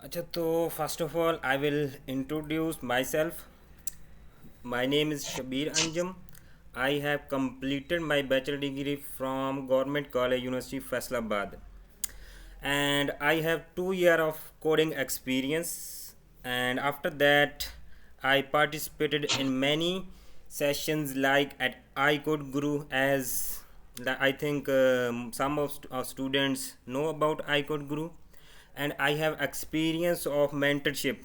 अच्छा, तो first of all I will introduce my self. My name is Shabir Anjum. I have completed my bachelor degree from Government College University Faisalabad, and I have 2 year of coding experience. And after that, I participated in many sessions like at iCode Guru, as I think some of our students know about iCode Guru, and I have experience of mentorship.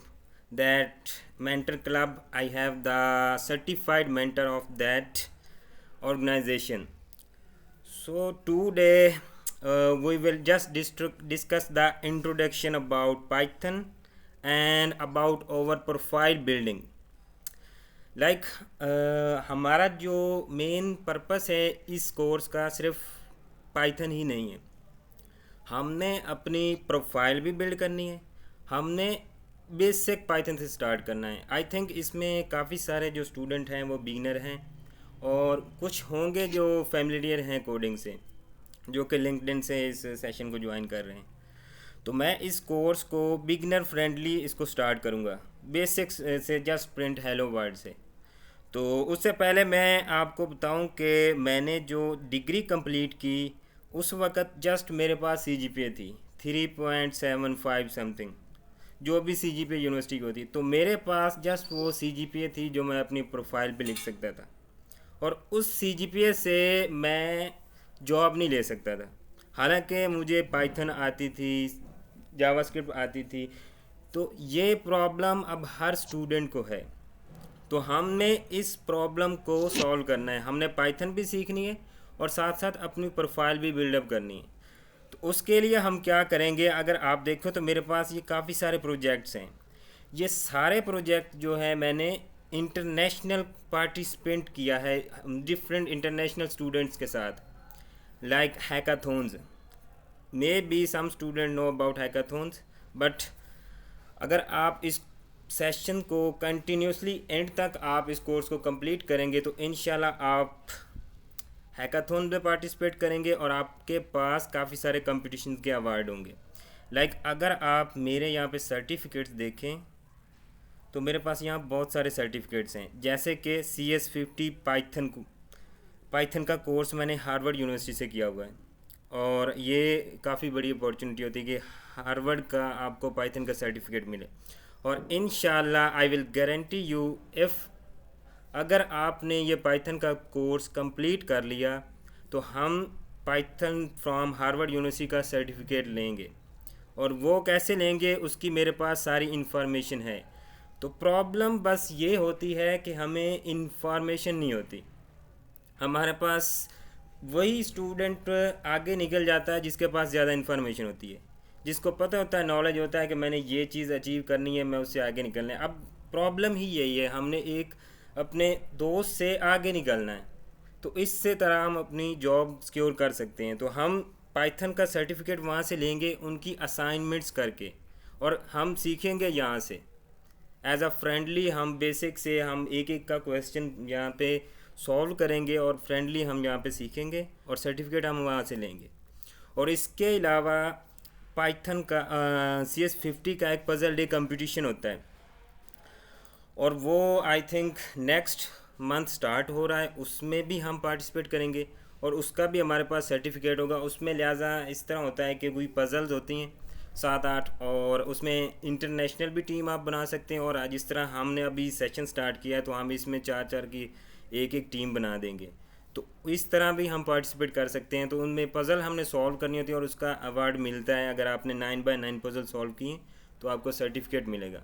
That mentor club, I have the certified mentor of that organization. So today we will just discuss the introduction about Python and about our profile building. Like हमारा जो main purpose है इस course का सिर्फ Python ही नहीं है. हमने अपनी प्रोफाइल भी बिल्ड करनी है. हमने बेसिक पाइथन से स्टार्ट करना है. आई थिंक इसमें काफ़ी सारे जो स्टूडेंट हैं वो बिगिनर हैं, और कुछ होंगे जो फेमिलियर हैं कोडिंग से, जो कि लिंक्डइन से इस सेशन को ज्वाइन कर रहे हैं. तो मैं इस कोर्स को बिगिनर फ्रेंडली इसको स्टार्ट करूँगा, बेसिक्स से, जस्ट प्रिंट हेलो वर्ड से. तो उससे पहले मैं आपको बताऊं कि मैंने जो डिग्री कंप्लीट की उस वक़्त जस्ट मेरे पास CGPA थी 3.75 समथिंग, जो भी CGPA यूनिवर्सिटी की होती. तो मेरे पास जस्ट वो CGPA थी जो मैं अपनी प्रोफाइल पे लिख सकता था, और उस CGPA से मैं जॉब नहीं ले सकता था. हालांकि मुझे पाइथन आती थी, जावास्क्रिप्ट आती थी. तो ये प्रॉब्लम अब हर स्टूडेंट को है. तो हमने इस प्रॉब्लम को सॉल्व करना है. हमने पाइथन भी सीखनी है और साथ साथ अपनी प्रोफाइल भी बिल्डअप करनी है. तो उसके लिए हम क्या करेंगे, अगर आप देखो तो मेरे पास ये काफ़ी सारे प्रोजेक्ट्स हैं. ये सारे प्रोजेक्ट जो है मैंने इंटरनेशनल पार्टिसिपेंट किया है डिफरेंट इंटरनेशनल स्टूडेंट्स के साथ, like hackathons. Maybe some student know about hackathons, but अगर आप इस सेशन को कंटिन्यूसली एंड तक आप इस कोर्स को कंप्लीट करेंगे तो इंशाल्लाह आप हैकाथॉन में पार्टिसिपेट करेंगे और आपके पास काफ़ी सारे कंपटीशन के अवार्ड होंगे. लाइक अगर आप मेरे यहाँ पे सर्टिफिकेट्स देखें तो मेरे पास यहाँ बहुत सारे सर्टिफिकेट्स हैं, जैसे कि CS50 पाइथन का कोर्स मैंने हार्वर्ड यूनिवर्सिटी से किया हुआ है. और ये काफ़ी बड़ी अपॉर्चुनिटी होती है कि हार्वर्ड का आपको पाइथन का सर्टिफिकेट मिले. और इंशाल्लाह I will guarantee you, if अगर आपने ये पाइथन का कोर्स कंप्लीट कर लिया तो हम पाइथन फ्रॉम हार्वर्ड यूनिवर्सिटी का सर्टिफिकेट लेंगे. और वो कैसे लेंगे उसकी मेरे पास सारी इन्फॉर्मेशन है. तो प्रॉब्लम बस ये होती है कि हमें इन्फॉर्मेशन नहीं होती. हमारे पास वही स्टूडेंट आगे निकल जाता है जिसके पास ज़्यादा इन्फॉर्मेशन होती है, जिसको पता होता है, नॉलेज होता है कि मैंने ये चीज़ अचीव करनी है, मैं उससे आगे निकलना है. अब प्रॉब्लम ही यही है, हमने एक अपने दोस्त से आगे निकलना है. तो इससे तरह हम अपनी जॉब सिक्योर कर सकते हैं. तो हम पाइथन का सर्टिफिकेट वहाँ से लेंगे उनकी असाइनमेंट्स करके, और हम सीखेंगे यहाँ से एज अ फ्रेंडली. हम बेसिक से हम एक एक का क्वेश्चन यहाँ पे सॉल्व करेंगे और फ्रेंडली हम यहाँ पे सीखेंगे, और सर्टिफिकेट हम वहाँ से लेंगे. और इसके अलावा पाइथन का CS50 का एक पजल डे कंपटीशन होता है, और वो I think next month start हो रहा है. उसमें भी हम पार्टिसिपेट करेंगे और उसका भी हमारे पास सर्टिफिकेट होगा. उसमें लिहाजा इस तरह होता है कि कोई पजल्स होती हैं 7-8, और उसमें इंटरनेशनल भी टीम आप बना सकते हैं. और जिस तरह हमने अभी सेशन स्टार्ट किया है तो हम इसमें 4-4 की एक एक टीम बना देंगे. तो इस तरह भी हम पार्टिसिपेट कर सकते हैं. तो उनमें पज़ल हमने सॉल्व करनी होती है और उसका अवार्ड मिलता है. अगर आपने 9x9 पज़ल सॉल्व किए तो आपको सर्टिफिकेट मिलेगा.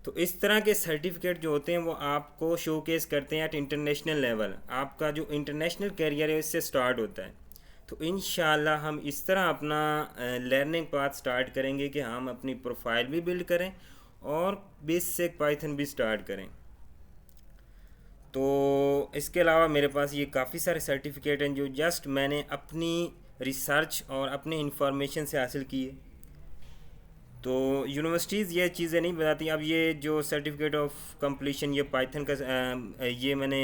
तो इस तरह के सर्टिफिकेट जो होते हैं वो आपको शोकेस करते हैं एट इंटरनेशनल लेवल. आपका जो इंटरनेशनल कैरियर है इससे स्टार्ट होता है. तो इंशाल्लाह हम इस तरह अपना लर्निंग पाथ स्टार्ट करेंगे कि हम अपनी प्रोफाइल भी बिल्ड करें और बेसिक पाइथन भी स्टार्ट करें. तो इसके अलावा मेरे पास ये काफ़ी सारे सर्टिफिकेट हैं जो जस्ट मैंने अपनी रिसर्च और अपने इंफॉर्मेशन से हासिल किए. तो यूनिवर्सिटीज़ ये चीज़ें नहीं बताती. अब ये जो सर्टिफिकेट ऑफ कंप्लीशन, ये पाइथन का ये मैंने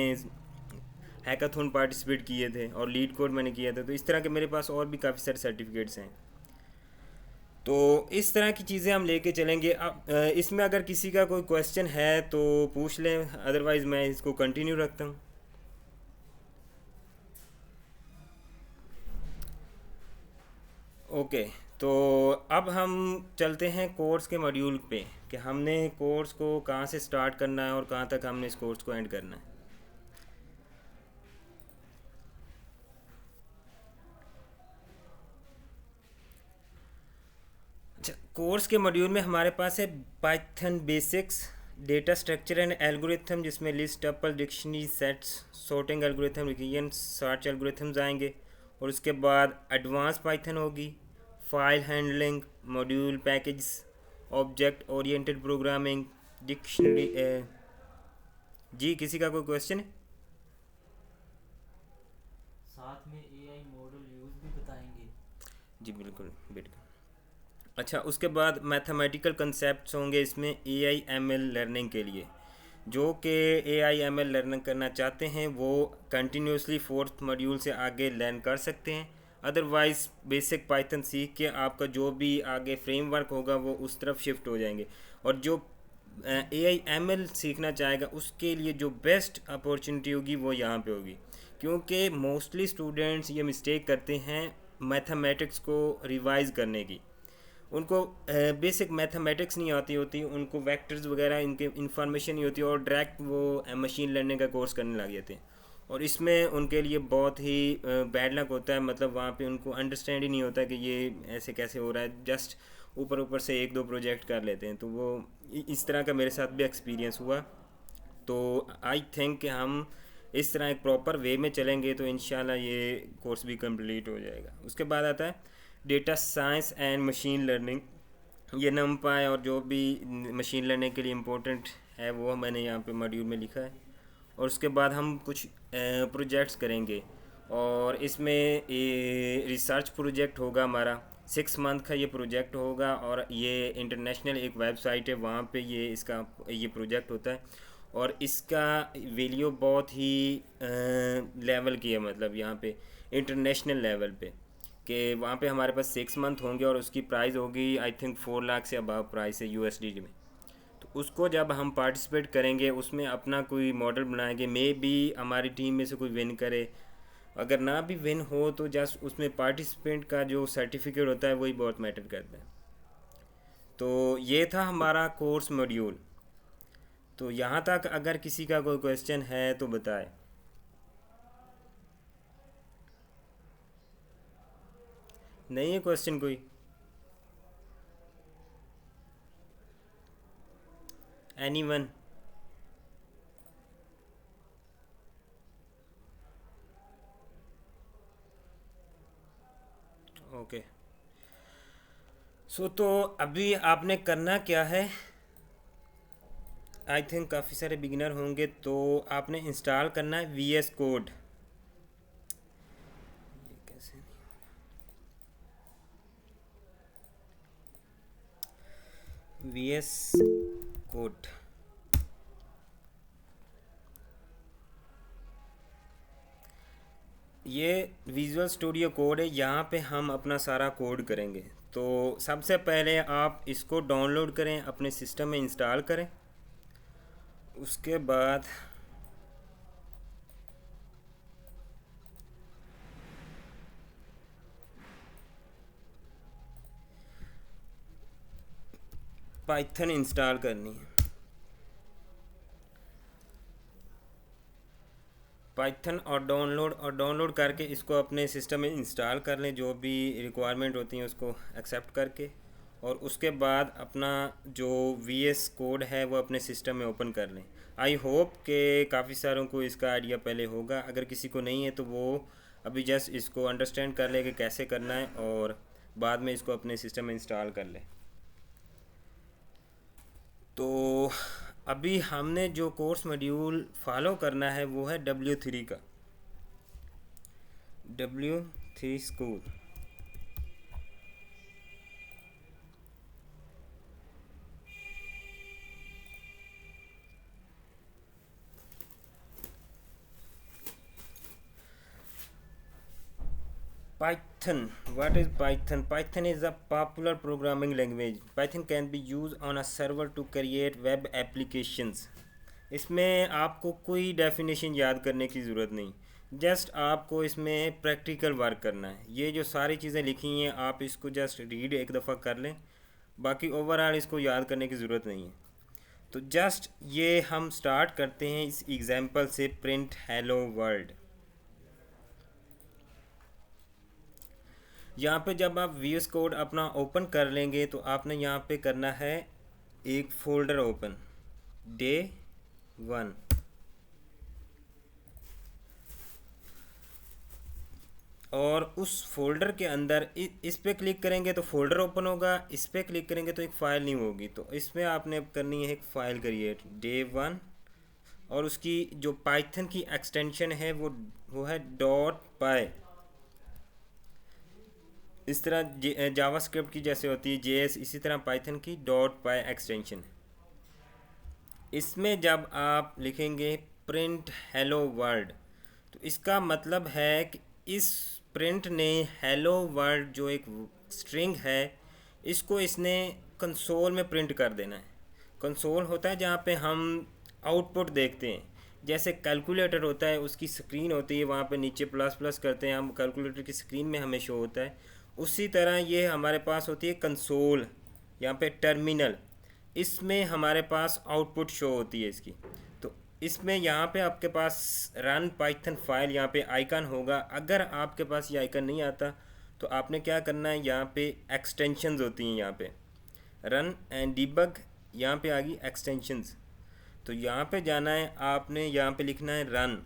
हैकाथॉन पार्टिसिपेट किए थे और लीड कोड मैंने किया था. तो इस तरह के मेरे पास और भी काफ़ी सारे सर्टिफिकेट्स हैं. तो इस तरह की चीज़ें हम लेके चलेंगे। अब इसमें अगर किसी का कोई क्वेश्चन है तो पूछ लें, अदरवाइज़ मैं इसको कंटिन्यू रखता हूँ। ओके, तो अब हम चलते हैं कोर्स के मॉड्यूल पे कि हमने कोर्स को कहाँ से स्टार्ट करना है और कहाँ तक हमने इस कोर्स को एंड करना है। अच्छा, कोर्स के मॉड्यूल में हमारे पास है Python basics, data structure and algorithm, जिसमें list, tuple, dictionary, sets, sorting algorithm, recursion, search algorithms आएंगे। और उसके बाद एडवांस पाइथन होगी, file handling, module package, object oriented programming, dictionary. जी, किसी का कोई क्वेश्चन है? साथ में एआई मॉडल यूज़ भी बताएंगे। जी बिल्कुल बिल्कुल। अच्छा, उसके बाद मैथमेटिकल कंसेप्ट्स होंगे इसमें ए आई एम एल लर्निंग के लिए। जो कि ए आई एम एल लर्निंग करना चाहते हैं वो कंटिन्यूसली फोर्थ मॉड्यूल से आगे लर्न कर सकते हैं। अदरवाइज़ बेसिक पाइथन सीख के आपका जो भी आगे फ्रेमवर्क होगा वो उस तरफ शिफ्ट हो जाएंगे। और जो ए आई एम एल सीखना चाहेगा उसके लिए जो बेस्ट अपॉर्चुनिटी होगी वो यहाँ पे होगी, क्योंकि मोस्टली स्टूडेंट्स ये मिस्टेक करते हैं मैथमेटिक्स को रिवाइज करने की। उनको बेसिक मैथमेटिक्स नहीं आती होती, उनको वेक्टर्स वगैरह इनके इंफॉर्मेशन नहीं होती और डायरेक्ट वो मशीन लर्निंग का कोर्स करने लग जाते हैं। और इसमें उनके लिए बहुत ही बैड लक होता है, मतलब वहाँ पे उनको अंडरस्टैंड ही नहीं होता कि ये ऐसे कैसे हो रहा है, जस्ट ऊपर ऊपर से एक दो प्रोजेक्ट कर लेते हैं। तो वो इस तरह का मेरे साथ भी एक्सपीरियंस हुआ। तो आई थिंक कि हम इस तरह एक प्रॉपर वे में चलेंगे तो इंशाल्लाह ये कोर्स भी कंप्लीट हो जाएगा। उसके बाद आता है data science and machine learning. ये नमपाई और जो भी मशीन लर्निंग के लिए इम्पोर्टेंट है वो मैंने यहाँ पे मॉड्यूल में लिखा है। और उसके बाद हम कुछ प्रोजेक्ट्स करेंगे और इसमें ये रिसर्च प्रोजेक्ट होगा हमारा। 6 मंथ का ये प्रोजेक्ट होगा और ये इंटरनेशनल एक वेबसाइट है, वहाँ पे ये प्रोजेक्ट होता है। और इसका वैल्यू बहुत ही लेवल की है, मतलब यहाँ पे इंटरनेशनल लेवल पे, कि वहाँ पे हमारे पास 6 मंथ होंगे और उसकी प्राइस होगी आई थिंक 4 लाख से अबव प्राइस है यूएसडी में। तो उसको जब हम पार्टिसिपेट करेंगे उसमें अपना कोई मॉडल बनाएंगे, मे बी हमारी टीम में से कोई विन करे। अगर ना भी विन हो तो जस्ट उसमें पार्टिसिपेंट का जो सर्टिफिकेट होता है वही बहुत मैटर करता है। तो ये था हमारा कोर्स मॉड्यूल। तो यहाँ तक अगर किसी का कोई क्वेश्चन है तो बताए। नहीं है क्वेश्चन कोई? एनीवन? ओके, सो तो अभी आपने करना क्या है, आई थिंक काफ़ी सारे बिगिनर होंगे, तो आपने इंस्टॉल करना है वी एस कोड। कैसे? वी एस कोड, ये विजुअल स्टूडियो कोड है, यहाँ पे हम अपना सारा कोड करेंगे। तो सबसे पहले आप इसको डाउनलोड करें, अपने सिस्टम में इंस्टॉल करें। उसके बाद पाइथन इंस्टॉल करनी है। पाइथन और डाउनलोड करके इसको अपने सिस्टम में इंस्टॉल कर लें, जो भी रिक्वायरमेंट होती हैं उसको एक्सेप्ट करके। और उसके बाद अपना जो वी एस कोड है वो अपने सिस्टम में ओपन कर लें। आई होप कि काफ़ी सारों को इसका आइडिया पहले होगा, अगर किसी को नहीं है तो वो अभी जस्ट इसको अंडरस्टैंड कर ले कि कैसे करना है और बाद में इसको अपने सिस्टम में इंस्टॉल कर लें। तो अभी हमने जो कोर्स मॉड्यूल फॉलो करना है वो है W3 का, W3 school. Python. What is Python? Python is a popular programming language. Python can be used on a server to create web applications. इसमें आपको कोई डेफिनेशन याद करने की ज़रूरत नहीं, जस्ट आपको इसमें प्रैक्टिकल वर्क करना है। ये जो सारी चीज़ें लिखी हैं आप इसको जस्ट रीड एक दफ़ा कर लें, बाकी ओवरऑल इसको याद करने की ज़रूरत नहीं है। तो जस्ट ये हम स्टार्ट करते हैं इस एग्जांपल से, प्रिंट हेलो वर्ल्ड। यहाँ पे जब आप VS कोड अपना ओपन कर लेंगे तो आपने यहाँ पे करना है एक फ़ोल्डर ओपन, day 1। और उस फोल्डर के अंदर इस पे क्लिक करेंगे तो फोल्डर ओपन होगा, इस पे क्लिक करेंगे तो एक फ़ाइल नहीं होगी। तो इसमें आपने करनी है एक फ़ाइल क्रिएट day 1, और उसकी जो पाइथन की एक्सटेंशन है वो है .py। इस तरह जावास्क्रिप्ट की जैसे होती है JS, इसी तरह पाइथन की .py एक्सटेंशन। इसमें जब आप लिखेंगे प्रिंट हेलो वर्ल्ड तो इसका मतलब है कि इस प्रिंट ने हेलो वर्ल्ड जो एक स्ट्रिंग है इसको इसने कंसोल में प्रिंट कर देना है। कंसोल होता है जहाँ पे हम आउटपुट देखते हैं, जैसे कैलकुलेटर होता है उसकी स्क्रीन होती है, वहाँ पे नीचे प्लस प्लस करते हैं हम, कैलकुलेटर की स्क्रीन में हमें शो होता है। उसी तरह ये हमारे पास होती है कंसोल, यहाँ पे टर्मिनल, इसमें हमारे पास आउटपुट शो होती है इसकी। तो इसमें यहाँ पे आपके पास रन पाइथन फाइल यहाँ पे आइकन होगा। अगर आपके पास ये आइकन नहीं आता तो आपने क्या करना है, यहाँ पे एक्सटेंशंस होती हैं, यहाँ पे रन एंड डिबग, यहाँ पे आ गई एक्सटेंशंस। तो यहाँ पे जाना है आपने, यहाँ पे लिखना है रन।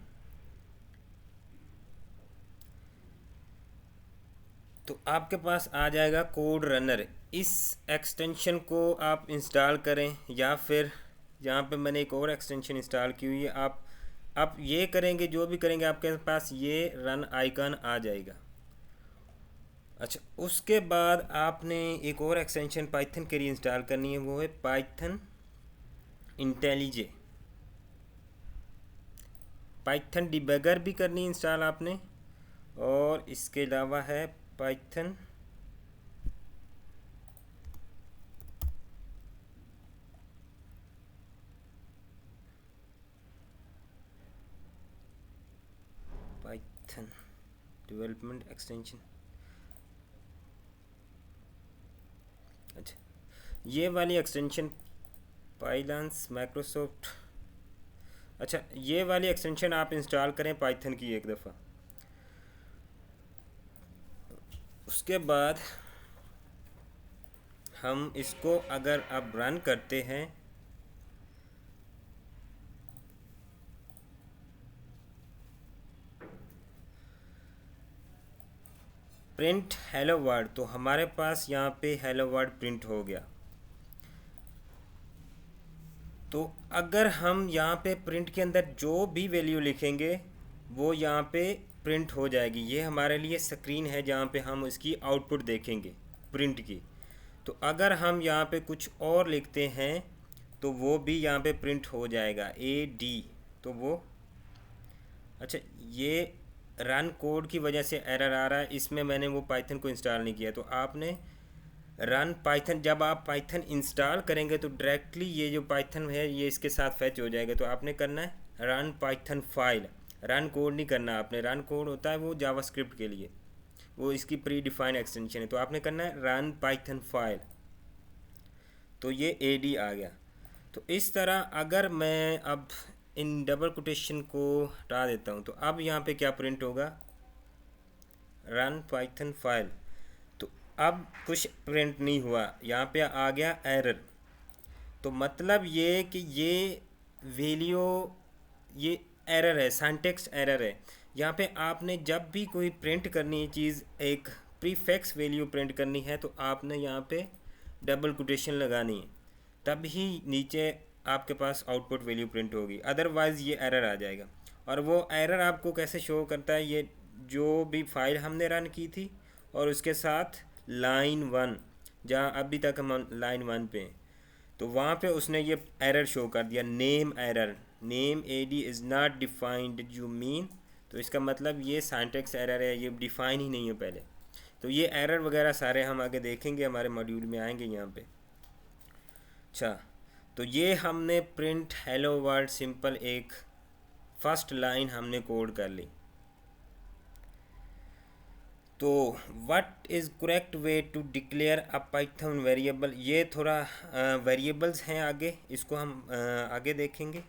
तो आपके पास आ जाएगा कोड रनर। इस एक्सटेंशन को आप इंस्टॉल करें, या फिर यहाँ पे मैंने एक और एक्सटेंशन इंस्टॉल की हुई है, आप ये करेंगे, जो भी करेंगे आपके पास ये रन आइकन आ जाएगा। अच्छा, उसके बाद आपने एक और एक्सटेंशन पाइथन के लिए इंस्टॉल करनी है, वो है पाइथन इंटेलिजे। पाइथन डिबगर भी करनी है इंस्टॉल आपने, और इसके अलावा है पाइथन डेवलपमेंट एक्सटेंशन। अच्छा, ये वाली एक्सटेंशन पाइलांस माइक्रोसॉफ्ट, अच्छा ये वाली एक्सटेंशन आप इंस्टॉल करें पाइथन की एक दफ़ा। उसके बाद हम इसको अगर अब रन करते हैं प्रिंट हेलो वर्ल्ड, तो हमारे पास यहाँ पे हेलो वर्ल्ड प्रिंट हो गया। तो अगर हम यहाँ पे प्रिंट के अंदर जो भी वैल्यू लिखेंगे वो यहाँ पे प्रिंट हो जाएगी। ये हमारे लिए स्क्रीन है जहाँ पे हम इसकी आउटपुट देखेंगे प्रिंट की। तो अगर हम यहाँ पे कुछ और लिखते हैं तो वो भी यहाँ पे प्रिंट हो जाएगा AD। तो वो अच्छा, ये रन कोड की वजह से एरर आ रहा है, इसमें मैंने वो पाइथन को इंस्टॉल नहीं किया। तो आपने रन पाइथन, जब आप पाइथन इंस्टॉल करेंगे तो डायरेक्टली ये जो पाइथन है ये इसके साथ फैच हो जाएगा। तो आपने करना है run Python file, run code नहीं करना आपने। रन कोड होता है वो जावास्क्रिप्ट के लिए, वो इसकी प्री डिफाइंड एक्सटेंशन है। तो आपने करना है रन पाइथन फाइल, तो ये AD आ गया। तो इस तरह अगर मैं अब इन डबल कोटेशन को हटा देता हूँ तो अब यहाँ पे क्या प्रिंट होगा, रन पाइथन फाइल। तो अब कुछ प्रिंट नहीं हुआ, यहाँ पे आ गया एरर। तो मतलब ये कि ये वैल्यू, ये एरर है, सिंटैक्स एरर है। यहाँ पे आपने जब भी कोई प्रिंट करनी है चीज़, एक प्रीफिक्स वैल्यू प्रिंट करनी है तो आपने यहाँ पे डबल कोटेशन लगानी है, तब ही नीचे आपके पास आउटपुट वैल्यू प्रिंट होगी, अदरवाइज़ ये एरर आ जाएगा। और वो एरर आपको कैसे शो करता है, ये जो भी फाइल हमने रन की थी और उसके साथ लाइन 1, जहाँ अभी तक हम लाइन 1 पे हैं, तो वहाँ पे उसने ये एरर शो कर दिया, name error, name AD is not defined, you mean तो इसका मतलब ये सिंटैक्स एरर है, ये डिफाइन ही नहीं है पहले। तो ये एरर वगैरह सारे हम आगे देखेंगे, हमारे मॉड्यूल में आएंगे यहाँ पे। अच्छा, तो ये हमने प्रिंट हेलो वर्ल्ड सिंपल एक फर्स्ट लाइन हमने कोड कर ली। तो what is correct way to declare a Python variable, ये थोड़ा वेरिएबल्स हैं आगे, इसको हम आगे देखेंगे।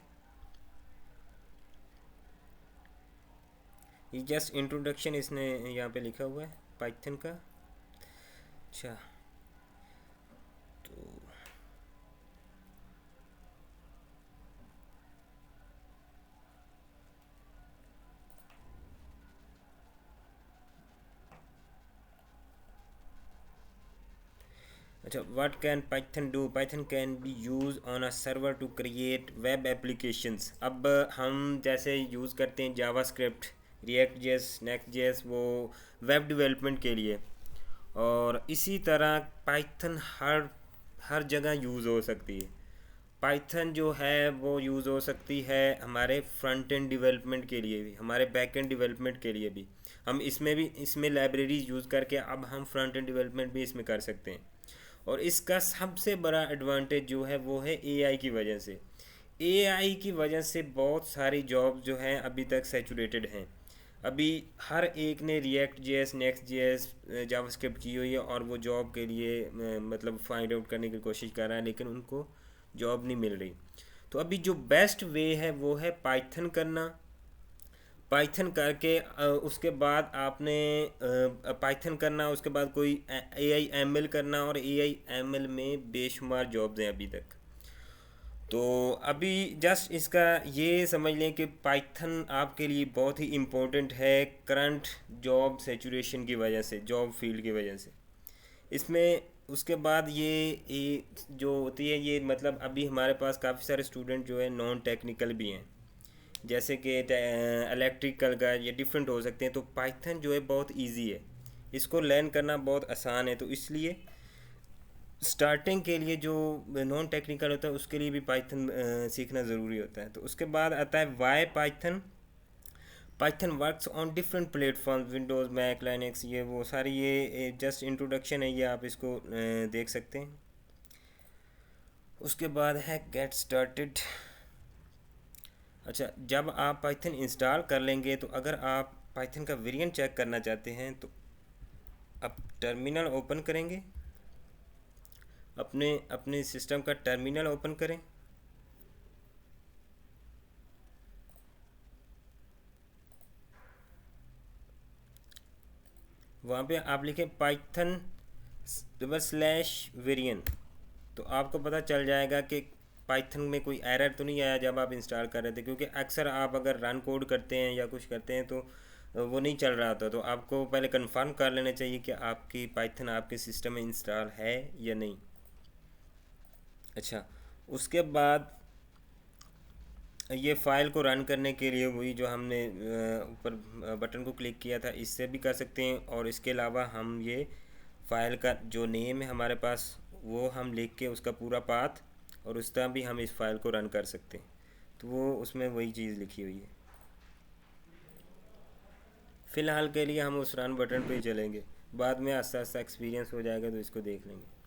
ये जस्ट इंट्रोडक्शन इसने यहाँ पे लिखा हुआ है पाइथन का। अच्छा, तो अच्छा, what can Python do, Python can be use on a server to create web applications. अब हम जैसे यूज़ करते हैं JavaScript, React JS, Next JS, वो वेब डेवलपमेंट के लिए, और इसी तरह पाइथन हर हर जगह यूज़ हो सकती है। पाइथन जो है वो यूज़ हो सकती है हमारे फ्रंट एंड डेवलपमेंट के लिए भी, हमारे बैक एंड डेवलपमेंट के लिए भी। हम इसमें भी, इसमें लाइब्रेरीज यूज़ करके अब हम फ्रंट एंड डेवलपमेंट भी इसमें कर सकते हैं। और इसका सबसे बड़ा एडवांटेज जो है वो है एआई की वजह से। एआई की वजह से बहुत सारी जॉब जो हैं अभी तक सैचुरेटेड हैं। अभी हर एक ने react JS, Next JS, JavaScript की हुई है, और वो जॉब के लिए मतलब फाइंड आउट करने की कोशिश कर रहा है, लेकिन उनको जॉब नहीं मिल रही। तो अभी जो बेस्ट वे है वो है पाइथन करना। पाइथन करके उसके बाद आपने पाइथन करना, उसके बाद कोई एआई एमएल करना, और एआई एमएल में बेशुमार जॉब्स हैं अभी तक। तो अभी जस्ट इसका ये समझ लें कि पाइथन आपके लिए बहुत ही इम्पोर्टेंट है करंट जॉब सेचुरेशन की वजह से, जॉब फील्ड की वजह से। इसमें उसके बाद ये जो होती है, ये मतलब अभी हमारे पास काफ़ी सारे स्टूडेंट जो है नॉन टेक्निकल भी हैं, जैसे कि इलेक्ट्रिकल का, ये डिफरेंट हो सकते हैं। तो पाइथन जो है बहुत इजी है, इसको लर्न करना बहुत आसान है। तो इसलिए स्टार्टिंग के लिए जो नॉन टेक्निकल होता है उसके लिए भी पाइथन सीखना ज़रूरी होता है। तो उसके बाद आता है why Python. Python works on different platform, Windows, Mac, Linux, ये वो सारी, ये जस्ट इंट्रोडक्शन है, ये आप इसको देख सकते हैं। उसके बाद है गेट स्टार्टेड। अच्छा, जब आप पाइथन इंस्टॉल कर लेंगे, तो अगर आप पाइथन का वेरिएंट चेक करना चाहते हैं तो आप टर्मिनल ओपन करेंगे, अपने अपने सिस्टम का टर्मिनल ओपन करें। वहाँ पे आप लिखें पाइथन /वेरिएंट, तो आपको पता चल जाएगा कि पाइथन में कोई एरर तो नहीं आया जब आप इंस्टॉल कर रहे थे, क्योंकि अक्सर आप अगर रन कोड करते हैं या कुछ करते हैं तो वो नहीं चल रहा होता। तो आपको पहले कंफर्म कर लेना चाहिए कि आपकी पाइथन आपके सिस्टम में इंस्टॉल है या नहीं। अच्छा, उसके बाद ये फ़ाइल को रन करने के लिए वही जो हमने ऊपर बटन को क्लिक किया था, इससे भी कर सकते हैं। और इसके अलावा हम ये फ़ाइल का जो नेम है हमारे पास, वो हम लिख के उसका पूरा पाथ, और उस तरह भी हम इस फाइल को रन कर सकते हैं। तो वो उसमें वही चीज़ लिखी हुई है। फ़िलहाल के लिए हम उस रन बटन पे ही चलेंगे, बाद में आस्ता आस्ता एक्सपीरियंस हो जाएगा तो इसको देख लेंगे।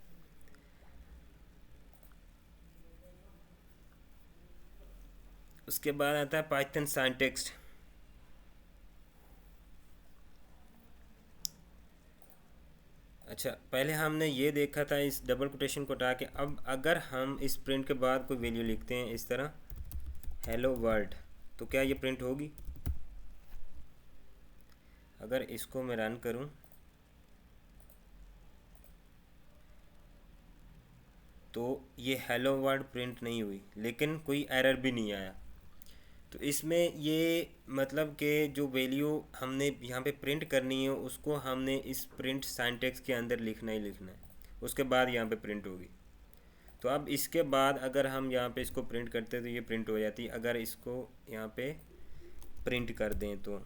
उसके बाद आता है पाइथन सिंटैक्स। अच्छा, पहले हमने ये देखा था इस डबल कोटेशन को हटा के। अब अगर हम इस प्रिंट के बाद कोई वैल्यू लिखते हैं इस तरह हेलो वर्ल्ड, तो क्या ये प्रिंट होगी? अगर इसको मैं रन करूं तो ये हेलो वर्ल्ड प्रिंट नहीं हुई, लेकिन कोई एरर भी नहीं आया। तो इसमें ये मतलब कि जो वैल्यू हमने यहाँ पे प्रिंट करनी है उसको हमने इस प्रिंट सिंटैक्स के अंदर लिखना ही लिखना है, उसके बाद यहाँ पे प्रिंट होगी। तो अब इसके बाद अगर हम यहाँ पे इसको प्रिंट करते हैं तो ये प्रिंट हो जाती है। अगर इसको यहाँ पे प्रिंट कर दें तो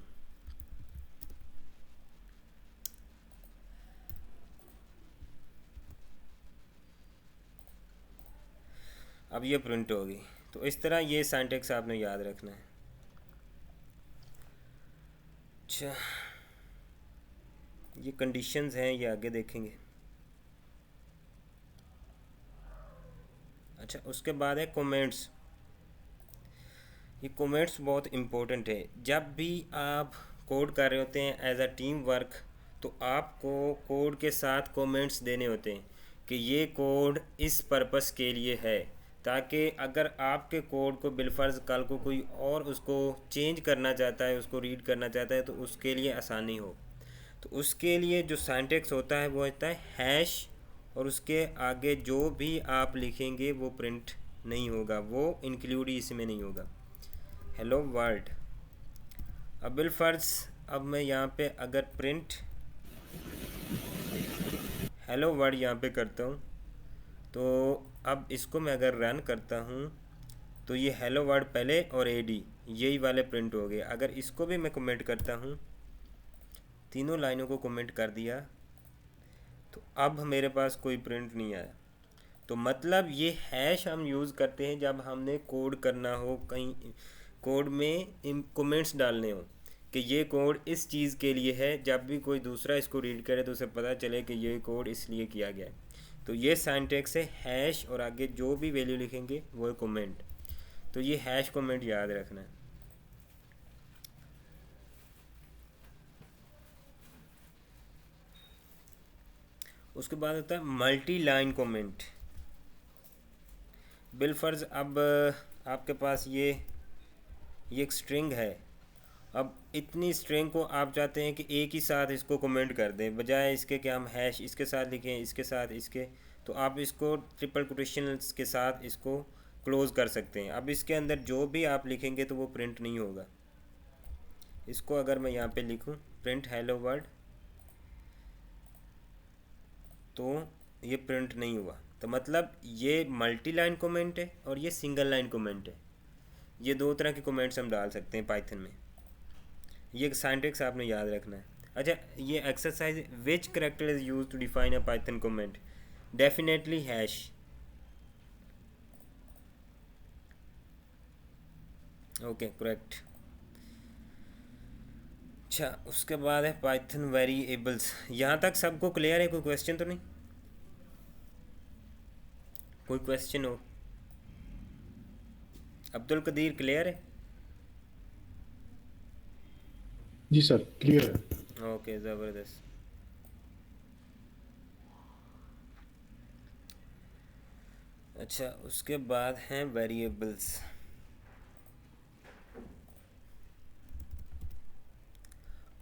अब ये प्रिंट होगी। तो इस तरह ये सिंटैक्स आपने याद रखना है। अच्छा, ये कंडीशंस हैं, ये आगे देखेंगे। अच्छा, उसके बाद है कमेंट्स। ये कमेंट्स बहुत इम्पोर्टेंट है। जब भी आप कोड कर रहे होते हैं एज अ टीम वर्क, तो आपको कोड के साथ कमेंट्स देने होते हैं कि ये कोड इस पर्पस के लिए है, ताकि अगर आपके कोड को बिलफर्ज कल को कोई और उसको चेंज करना चाहता है, उसको रीड करना चाहता है, तो उसके लिए आसानी हो। तो उसके लिए जो सिंटैक्स होता है वो होता है हैश, और उसके आगे जो भी आप लिखेंगे वो प्रिंट नहीं होगा, वो इंक्लूड ही इसमें नहीं होगा। Hello world. अब बिलफर्ज, अब मैं यहाँ पे अगर प्रिंट हेलो वर्ड यहाँ पे करता हूँ, तो अब इसको मैं अगर रन करता हूँ तो ये हेलो वर्ड पहले और एडी यही वाले प्रिंट हो गए। अगर इसको भी मैं कमेंट करता हूँ, तीनों लाइनों को कमेंट कर दिया, तो अब मेरे पास कोई प्रिंट नहीं आया। तो मतलब ये हैश हम यूज़ करते हैं जब हमने कोड करना हो, कहीं कोड में कमेंट्स डालने हो कि ये कोड इस चीज़ के लिए है, जब भी कोई दूसरा इसको रीड करे तो उसे पता चले कि ये कोड इसलिए किया गया है। तो ये सिंटैक्स है हैश, और आगे जो भी वैल्यू लिखेंगे वो है कमेंट। तो ये हैश कमेंट याद रखना है। उसके बाद होता है मल्टी लाइन कमेंट। बिलफर्ज, अब आपके पास ये एक स्ट्रिंग है। अब इतनी स्ट्रिंग को आप चाहते हैं कि एक ही साथ इसको कमेंट कर दें, बजाय इसके कि हम हैश इसके साथ लिखें, इसके साथ इसके। तो आप इसको ट्रिपल कोटेशंस के साथ इसको क्लोज कर सकते हैं। अब इसके अंदर जो भी आप लिखेंगे तो वो प्रिंट नहीं होगा। इसको अगर मैं यहाँ पे लिखूँ प्रिंट हेलो वर्ल्ड, तो ये प्रिंट नहीं हुआ। तो मतलब ये मल्टी लाइन कमेंट है और ये सिंगल लाइन कमेंट है। ये दो तरह के कमेंट्स हम डाल सकते हैं पाइथन में। ये सिंटैक्स आपने याद रखना है। अच्छा, ये exercise, which character is use to define a Python comment? Definitely hash. Okay, correct. अच्छा, उसके बाद है पाइथन वेरिएबल्स। यहाँ तक सबको क्लियर है? कोई क्वेश्चन तो नहीं? कोई क्वेश्चन हो? अब्दुल कदीर, क्लियर है? जी सर, क्लियर है। ओके, ज़बरदस्त। अच्छा, उसके बाद हैं वेरिएबल्स।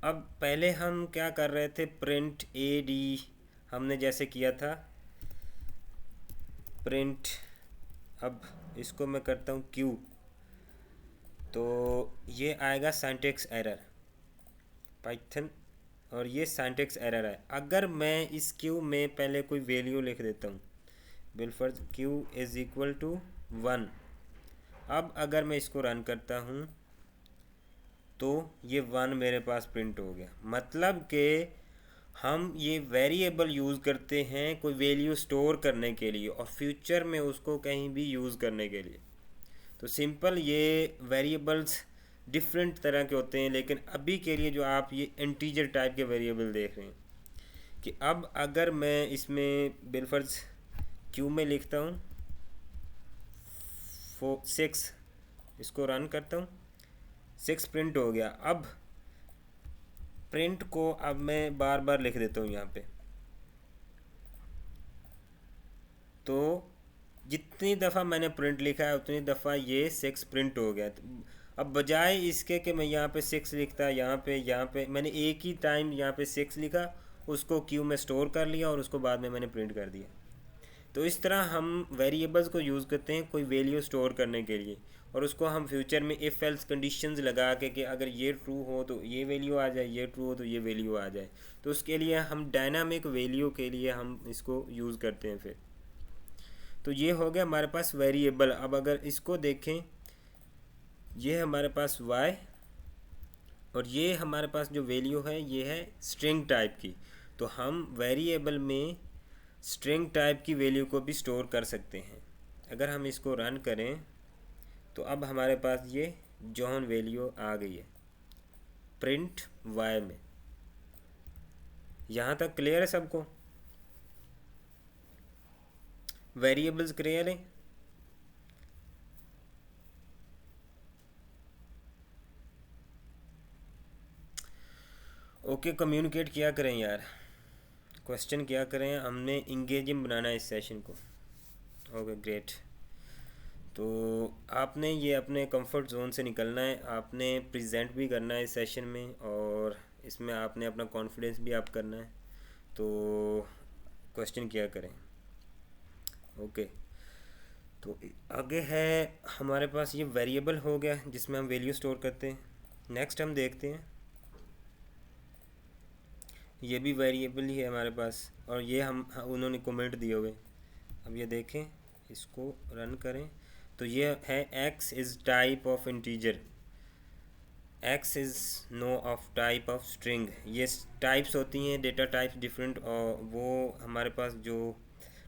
अब पहले हम क्या कर रहे थे, प्रिंट ए डी हमने जैसे किया था प्रिंट। अब इसको मैं करता हूँ क्यू, तो ये आएगा सिंटैक्स एरर पाइथन, और ये सिंटैक्स एरर है। अगर मैं इस क्यू में पहले कोई वैल्यू लिख देता हूँ, बिलफर्ज क्यू इज़ इक्वल टू 1। अब अगर मैं इसको रन करता हूँ तो ये 1 मेरे पास प्रिंट हो गया। मतलब कि हम ये वेरिएबल यूज़ करते हैं कोई वैल्यू स्टोर करने के लिए और फ्यूचर में उसको कहीं भी यूज़ करने के लिए। तो सिंपल, ये वेरिएबल्स डिफरेंट तरह के होते हैं, लेकिन अभी के लिए जो आप ये इंटीजर टाइप के वेरिएबल देख रहे हैं, कि अब अगर मैं इसमें बिलफर्ज क्यू में लिखता हूँ 6, इसको रन करता हूँ, 6 प्रिंट हो गया। अब प्रिंट को अब मैं बार बार लिख देता हूँ यहाँ पे, तो जितनी दफ़ा मैंने प्रिंट लिखा है उतनी दफ़ा ये 6 प्रिंट हो गया। अब बजाय इसके कि मैं यहाँ पे 6 लिखता, यहाँ पे मैंने एक ही टाइम यहाँ पे 6 लिखा, उसको क्यू में स्टोर कर लिया और उसको बाद में मैंने प्रिंट कर दिया। तो इस तरह हम वेरिएबल्स को यूज़ करते हैं कोई वैल्यू स्टोर करने के लिए, और उसको हम फ्यूचर में इफ़ एल्स कंडीशंस लगा के कि अगर ये ट्रू हो तो ये वैल्यू आ जाए, ये ट्रू हो तो ये वैल्यू आ जाए। तो उसके लिए हम डायनामिक वैल्यू के लिए हम इसको यूज़ करते हैं फिर। तो ये हो गया हमारे पास वेरिएबल। अब अगर इसको देखें, ये है हमारे पास y, और ये हमारे पास जो वैल्यू है ये है स्ट्रिंग टाइप की। तो हम वेरिएबल में स्ट्रिंग टाइप की वैल्यू को भी स्टोर कर सकते हैं। अगर हम इसको रन करें तो अब हमारे पास ये जॉन वैल्यू आ गई है। प्रिंट वाई में। यहाँ तक क्लियर है सबको? वेरिएबल्स क्लियर है? ओके, कम्युनिकेट किया करें यार, क्वेश्चन किया करें, हमने इंगेजिंग बनाना है इस सेशन को। Okay great. तो आपने ये अपने कंफर्ट जोन से निकलना है, आपने प्रेजेंट भी करना है इस सेशन में, और इसमें आपने अपना कॉन्फिडेंस भी आप करना है। तो क्वेश्चन किया करें। ओके, तो आगे है हमारे पास ये वेरिएबल हो गया जिसमें हम वैल्यू स्टोर करते हैं। नेक्स्ट हम देखते हैं, ये भी वेरिएबल ही है हमारे पास, और ये उन्होंने कमेंट दिए हुए। अब ये देखें, इसको रन करें तो ये है x is type of integer, x is no of type of string. ये टाइप्स होती हैं, डेटा टाइप्स डिफरेंट, और वो हमारे पास जो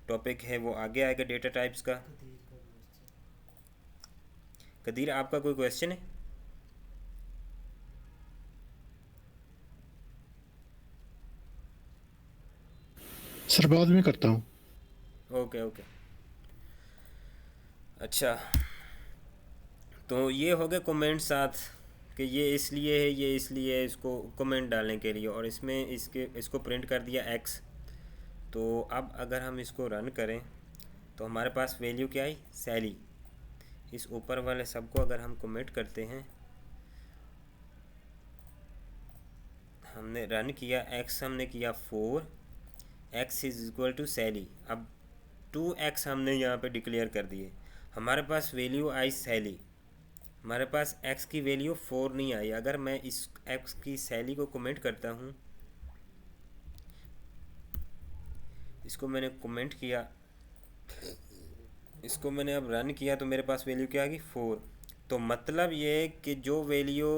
टॉपिक है वो आगे आएगा डेटा टाइप्स का। कदीर आपका कोई क्वेश्चन है? सर बाद में करता हूँ। ओके ओके, अच्छा, तो ये हो गए कमेंट साथ कि ये इसलिए है, ये इसलिए है, इसको कमेंट डालने के लिए, और इसमें इसको प्रिंट कर दिया x। तो अब अगर हम इसको रन करें तो हमारे पास वैल्यू क्या आई? सैली। इस ऊपर वाले सबको अगर हम कमेंट करते हैं, हमने रन किया, x हमने किया 4, x इज़ इक्वल टू सैली। अब 2x हमने यहाँ पे डिक्लेयर कर दिए, हमारे पास वैल्यू आई सैली, हमारे पास x की वैल्यू 4 नहीं आई। अगर मैं इस x की सैली को कमेंट करता हूँ, इसको मैंने कमेंट किया, इसको मैंने अब रन किया, तो मेरे पास वैल्यू क्या आ गई? 4। तो मतलब ये कि जो वैल्यू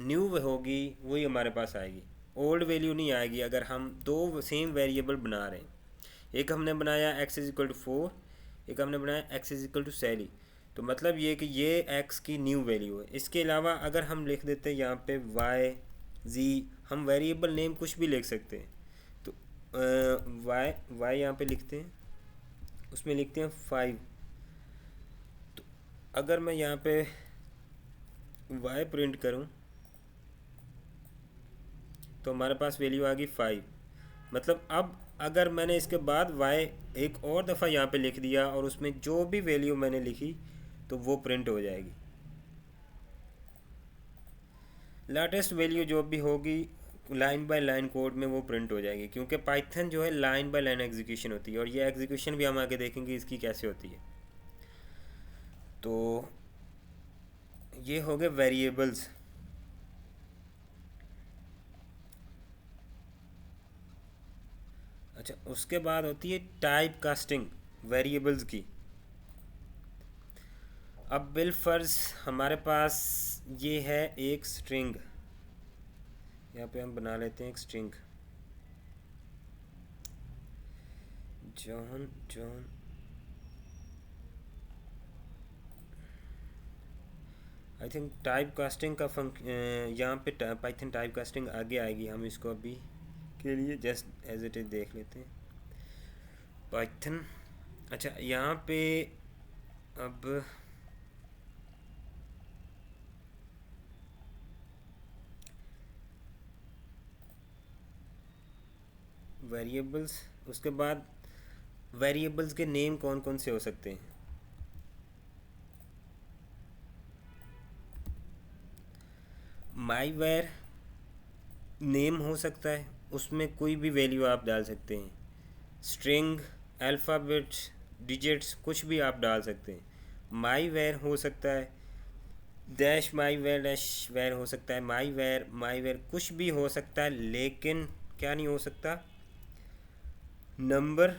न्यू होगी वही हमारे पास आएगी, ओल्ड वैल्यू नहीं आएगी। अगर हम दो सेम वेरिएबल बना रहे हैं, एक हमने बनाया x इज इक्वल टू 4, एक हमने बनाया x इज इक्वल टू सैली, तो मतलब ये कि ये x की न्यू वैल्यू है। इसके अलावा अगर हम लिख देते हैं यहाँ पे y z, हम वेरिएबल नेम कुछ भी लिख सकते हैं। तो y यहाँ पे लिखते हैं, उसमें लिखते हैं 5। तो अगर मैं यहाँ पे y प्रिंट करूँ तो हमारे पास वैल्यू आ गई 5। मतलब अब अगर मैंने इसके बाद y एक और दफ़ा यहाँ पे लिख दिया और उसमें जो भी वैल्यू मैंने लिखी तो वो प्रिंट हो जाएगी। लेटेस्ट वैल्यू जो भी होगी लाइन बाय लाइन कोड में वो प्रिंट हो जाएगी, क्योंकि पाइथन जो है लाइन बाय लाइन एग्जीक्यूशन होती है, और ये एग्जीक्यूशन भी हम आगे देखेंगे इसकी कैसे होती है। तो ये हो गए वेरिएबल्स। अच्छा, उसके बाद होती है टाइप कास्टिंग वेरिएबल्स की। अब बिलफर्ज हमारे पास ये है एक स्ट्रिंग, यहाँ पे हम बना लेते हैं एक string, John John. I think type casting का यहाँ पे पाइथन टाइप कास्टिंग आगे आएगी, हम इसको अभी के लिए जस्ट एज इट इज देख लेते हैं पाइथन। अच्छा, यहाँ पे अब वेरिएबल्स, उसके बाद वेरिएबल्स के नेम कौन कौन से हो सकते हैं? माई वेर नेम हो सकता है, उसमें कोई भी वैल्यू आप डाल सकते हैं, स्ट्रिंग, अल्फ़ाबेट, डिजिट्स, कुछ भी आप डाल सकते हैं। माई वेर हो सकता है, dash my var, dash var हो सकता है, माई वेर कुछ भी हो सकता है, लेकिन क्या नहीं हो सकता? Number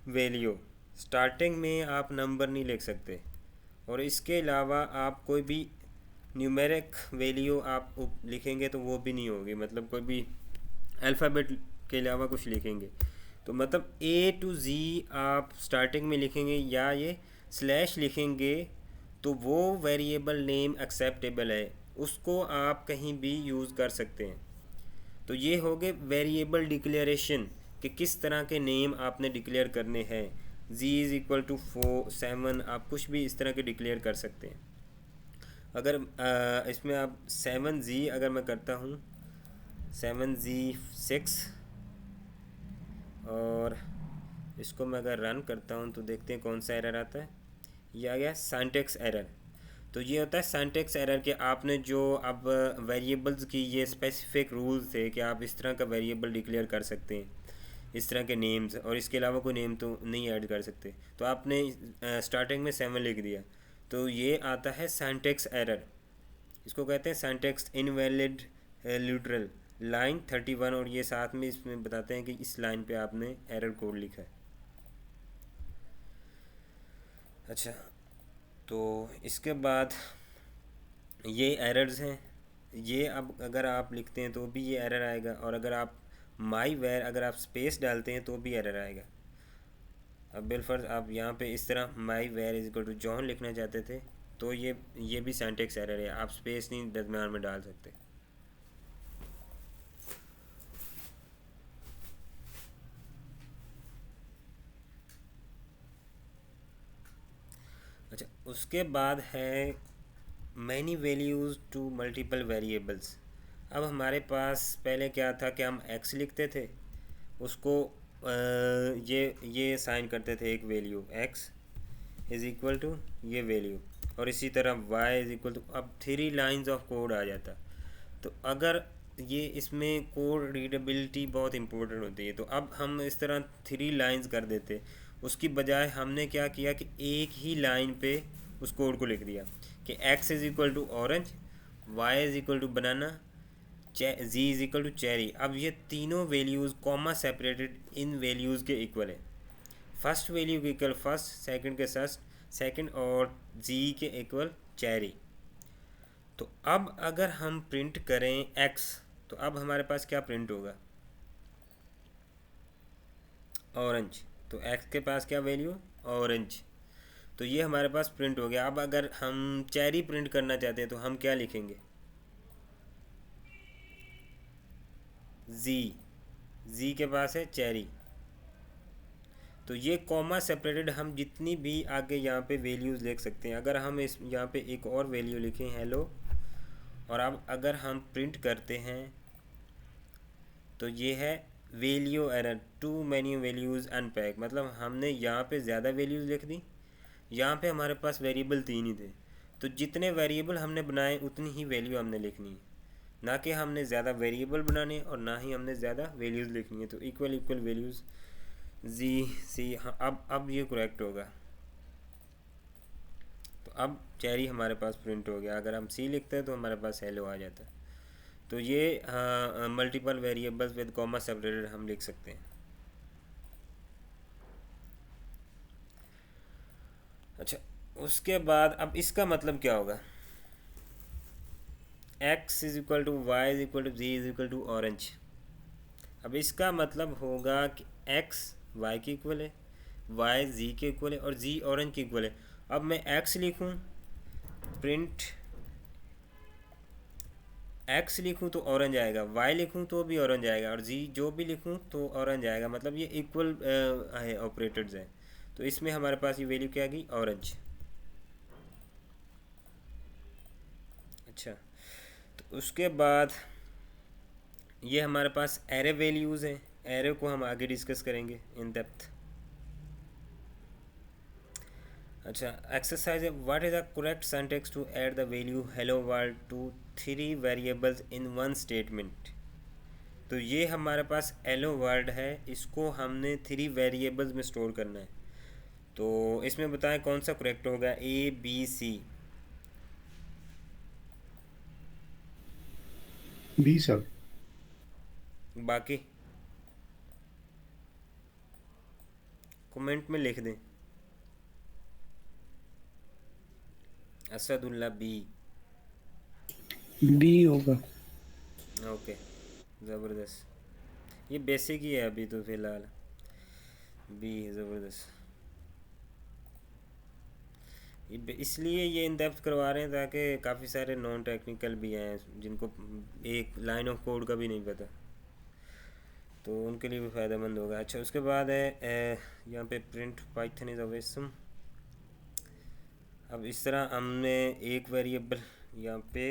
value. स्टार्टिंग में आप नंबर नहीं लिख सकते, और इसके अलावा आप कोई भी न्यूमेरिक वैल्यू आप लिखेंगे तो वो भी नहीं होगी, मतलब कोई भी अल्फ़ाबेट के अलावा कुछ लिखेंगे तो मतलब A to Z आप स्टार्टिंग में लिखेंगे या ये स्लैश लिखेंगे तो वो वेरिएबल नेम एक्सेप्टेबल है। उसको आप कहीं भी यूज़ कर सकते हैं। तो ये हो गए वेरिएबल डिक्लेरेशन कि किस तरह के नेम आपने डिक्लेयर करने हैं। z=4 7 आप कुछ भी इस तरह के डिक्लेयर कर सकते हैं। अगर इसमें आप 7z अगर मैं करता हूँ 7z6 और इसको मैं अगर रन करता हूँ तो देखते हैं कौन सा एरर आता है। ये आ गया सिंटैक्स एरर। तो ये होता है सिंटैक्स एरर कि आपने जो अब वेरिएबल्स की ये स्पेसिफिक रूल्स थे कि आप इस तरह का वेरिएबल डिक्लेयर कर सकते हैं, इस तरह के नेम्स, और इसके अलावा कोई नेम तो नहीं ऐड कर सकते। तो आपने स्टार्टिंग में 7 लिख दिया, तो ये आता है सिंटैक्स एरर। इसको कहते हैं सिंटैक्स इनवैलिड ल्यूट्रल लाइन 31, और ये साथ में इसमें बताते हैं कि इस लाइन पे आपने एरर कोड लिखा है। अच्छा, तो इसके बाद ये एरर्स हैं। ये अब अगर आप लिखते हैं तो भी ये एरर आएगा, और अगर आप माई वेयर अगर आप स्पेस डालते हैं तो भी एरर आएगा। अब बिलफर्ज आप यहाँ पे इस तरह my where is equal to John लिखना चाहते थे तो ये भी सिंटैक्स एरर है, आप स्पेस नहीं दरम्यान में डाल सकते। अच्छा, उसके बाद है many values to multiple variables. अब हमारे पास पहले क्या था कि हम एक्स लिखते थे, उसको ये साइन करते थे एक value x is equal to ये वैल्यू, और इसी तरह वाई इज़ इक्वल टू, अब 3 लाइंस ऑफ कोड आ जाता। तो अगर ये इसमें कोड रीडेबिलिटी बहुत इंपॉर्टेंट होती है, तो अब हम इस तरह 3 लाइंस कर देते। उसकी बजाय हमने क्या किया कि एक ही लाइन पे उस कोड को लिख दिया कि x is equal to orange, y is equal to banana, z is equal to cherry. अब ये तीनों values comma separated in values के इक्वल है। फर्स्ट वैल्यू के इक्वल फर्स्ट, सेकंड के सेकंड, और जी के इक्वल चेरी। तो अब अगर हम प्रिंट करें x, तो अब हमारे पास क्या प्रिंट होगा? ऑरेंज। तो x के पास क्या वैल्यू? ऑरेंज। तो ये हमारे पास प्रिंट हो गया। अब अगर हम चेरी प्रिंट करना चाहते हैं तो हम क्या लिखेंगे? जी के पास है चेरी। तो ये कॉमा सेपरेटेड हम जितनी भी आगे यहाँ पे वैल्यूज़ लिख सकते हैं। अगर हम इस यहाँ पे एक और वैल्यू लिखें हेलो, और अब अगर हम प्रिंट करते हैं तो ये है value error, too many values unpack. मतलब हमने यहाँ पे ज़्यादा वैल्यूज़ लिख दी, यहाँ पे हमारे पास वेरिएबल 3 ही थे, तो जितने वेरिएबल हमने बनाए उतनी ही वैल्यू हमने लिखनी है, ना कि हमने ज़्यादा वेरिएबल बनाने और ना ही हमने ज़्यादा वैल्यूज़ लिखनी है। तो इक्वल इक्वल वैल्यूज़ जी सी। हाँ, अब ये करेक्ट होगा। तो अब चेरी हमारे पास प्रिंट हो गया। अगर हम सी लिखते हैं तो हमारे पास हेलो आ जाता है। तो ये multiple variables with comma separated हम लिख सकते हैं। अच्छा, उसके बाद अब इसका मतलब क्या होगा? x is equal to y is equal to z is equal to orange. अब इसका मतलब होगा कि x y के इक्वल है, y z के इक्वल है, और z ऑरेंज के इक्वल है। अब मैं x लिखूं, प्रिंट x लिखूं तो ऑरेंज आएगा, y लिखूं तो भी ऑरेंज आएगा, और z जो भी लिखूं तो ऑरेंज आएगा। मतलब ये इक्वल है, ऑपरेटर्स हैं। तो इसमें हमारे पास ये वैल्यू क्या आ गई? ऑरेंज। अच्छा, तो उसके बाद ये हमारे पास एरे वैल्यूज़ हैं। एरे को हम आगे डिस्कस करेंगे इन डेप्थ। अच्छा, एक्सरसाइज है what is the correct syntax to add the value hello world to 3 variables in one statement. तो ये हमारे पास हेलो वर्ल्ड है, इसको हमने 3 वेरिएबल्स में स्टोर करना है। तो इसमें बताएं कौन सा करेक्ट होगा? A B C. B sir. बाकी कमेंट में लिख दें। असदुल्ला बी। बी होगा। ओके, ज़बरदस्त। ये बेसिक ही है अभी तो फ़िलहाल। बी ज़बरदस्त। इसलिए ये इन डेप्थ करवा रहे हैं ताकि काफ़ी सारे नॉन टेक्निकल भी हैं जिनको एक लाइन ऑफ कोड का भी नहीं पता, तो उनके लिए भी फ़ायदेमंद होगा। अच्छा, उसके बाद है यहाँ पे प्रिंट पाइथन इज़ अवेसम। अब इस तरह हमने एक वेरिएबल यहाँ पे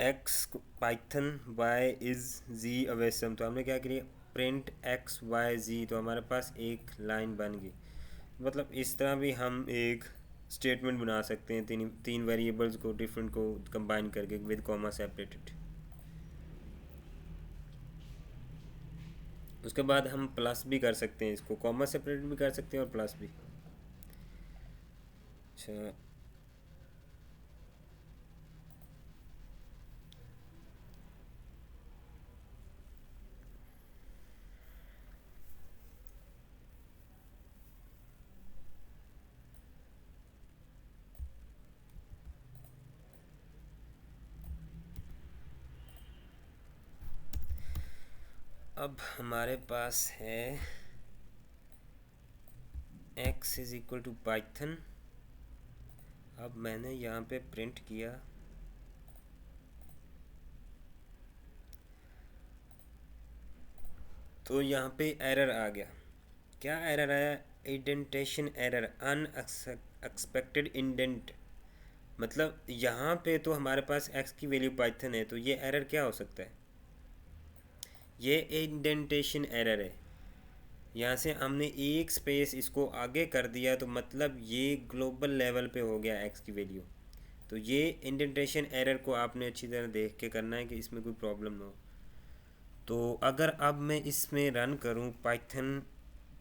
x Python y is z awesome, तो हमने क्या किया, प्रिंट एक्स वाई जी, तो हमारे पास एक लाइन बन गई। मतलब इस तरह भी हम एक स्टेटमेंट बना सकते हैं तीन तीन वेरिएबल्स को डिफरेंट को कंबाइन करके विद कॉमा सेपरेटेड। उसके बाद हम प्लस भी कर सकते हैं, इसको कॉमा सेपरेटेड भी कर सकते हैं और प्लस भी। अच्छा, अब हमारे पास है x is equal to Python. अब मैंने यहाँ पे प्रिंट किया, तो यहाँ पे एरर आ गया। क्या एरर आया, इंडेंटेशन एरर, अनएक्सपेक्टेड इंडेंट। मतलब यहाँ पे तो हमारे पास x की वैल्यू पाइथन है, तो ये एरर क्या हो सकता है, ये इंडेंटेशन एरर है। यहाँ से हमने एक स्पेस इसको आगे कर दिया, तो मतलब ये ग्लोबल लेवल पे हो गया x की वैल्यू। तो ये इंडेंटेशन एरर को आपने अच्छी तरह देख के करना है कि इसमें कोई प्रॉब्लम ना हो। तो अगर अब मैं इसमें रन करूँ पाइथन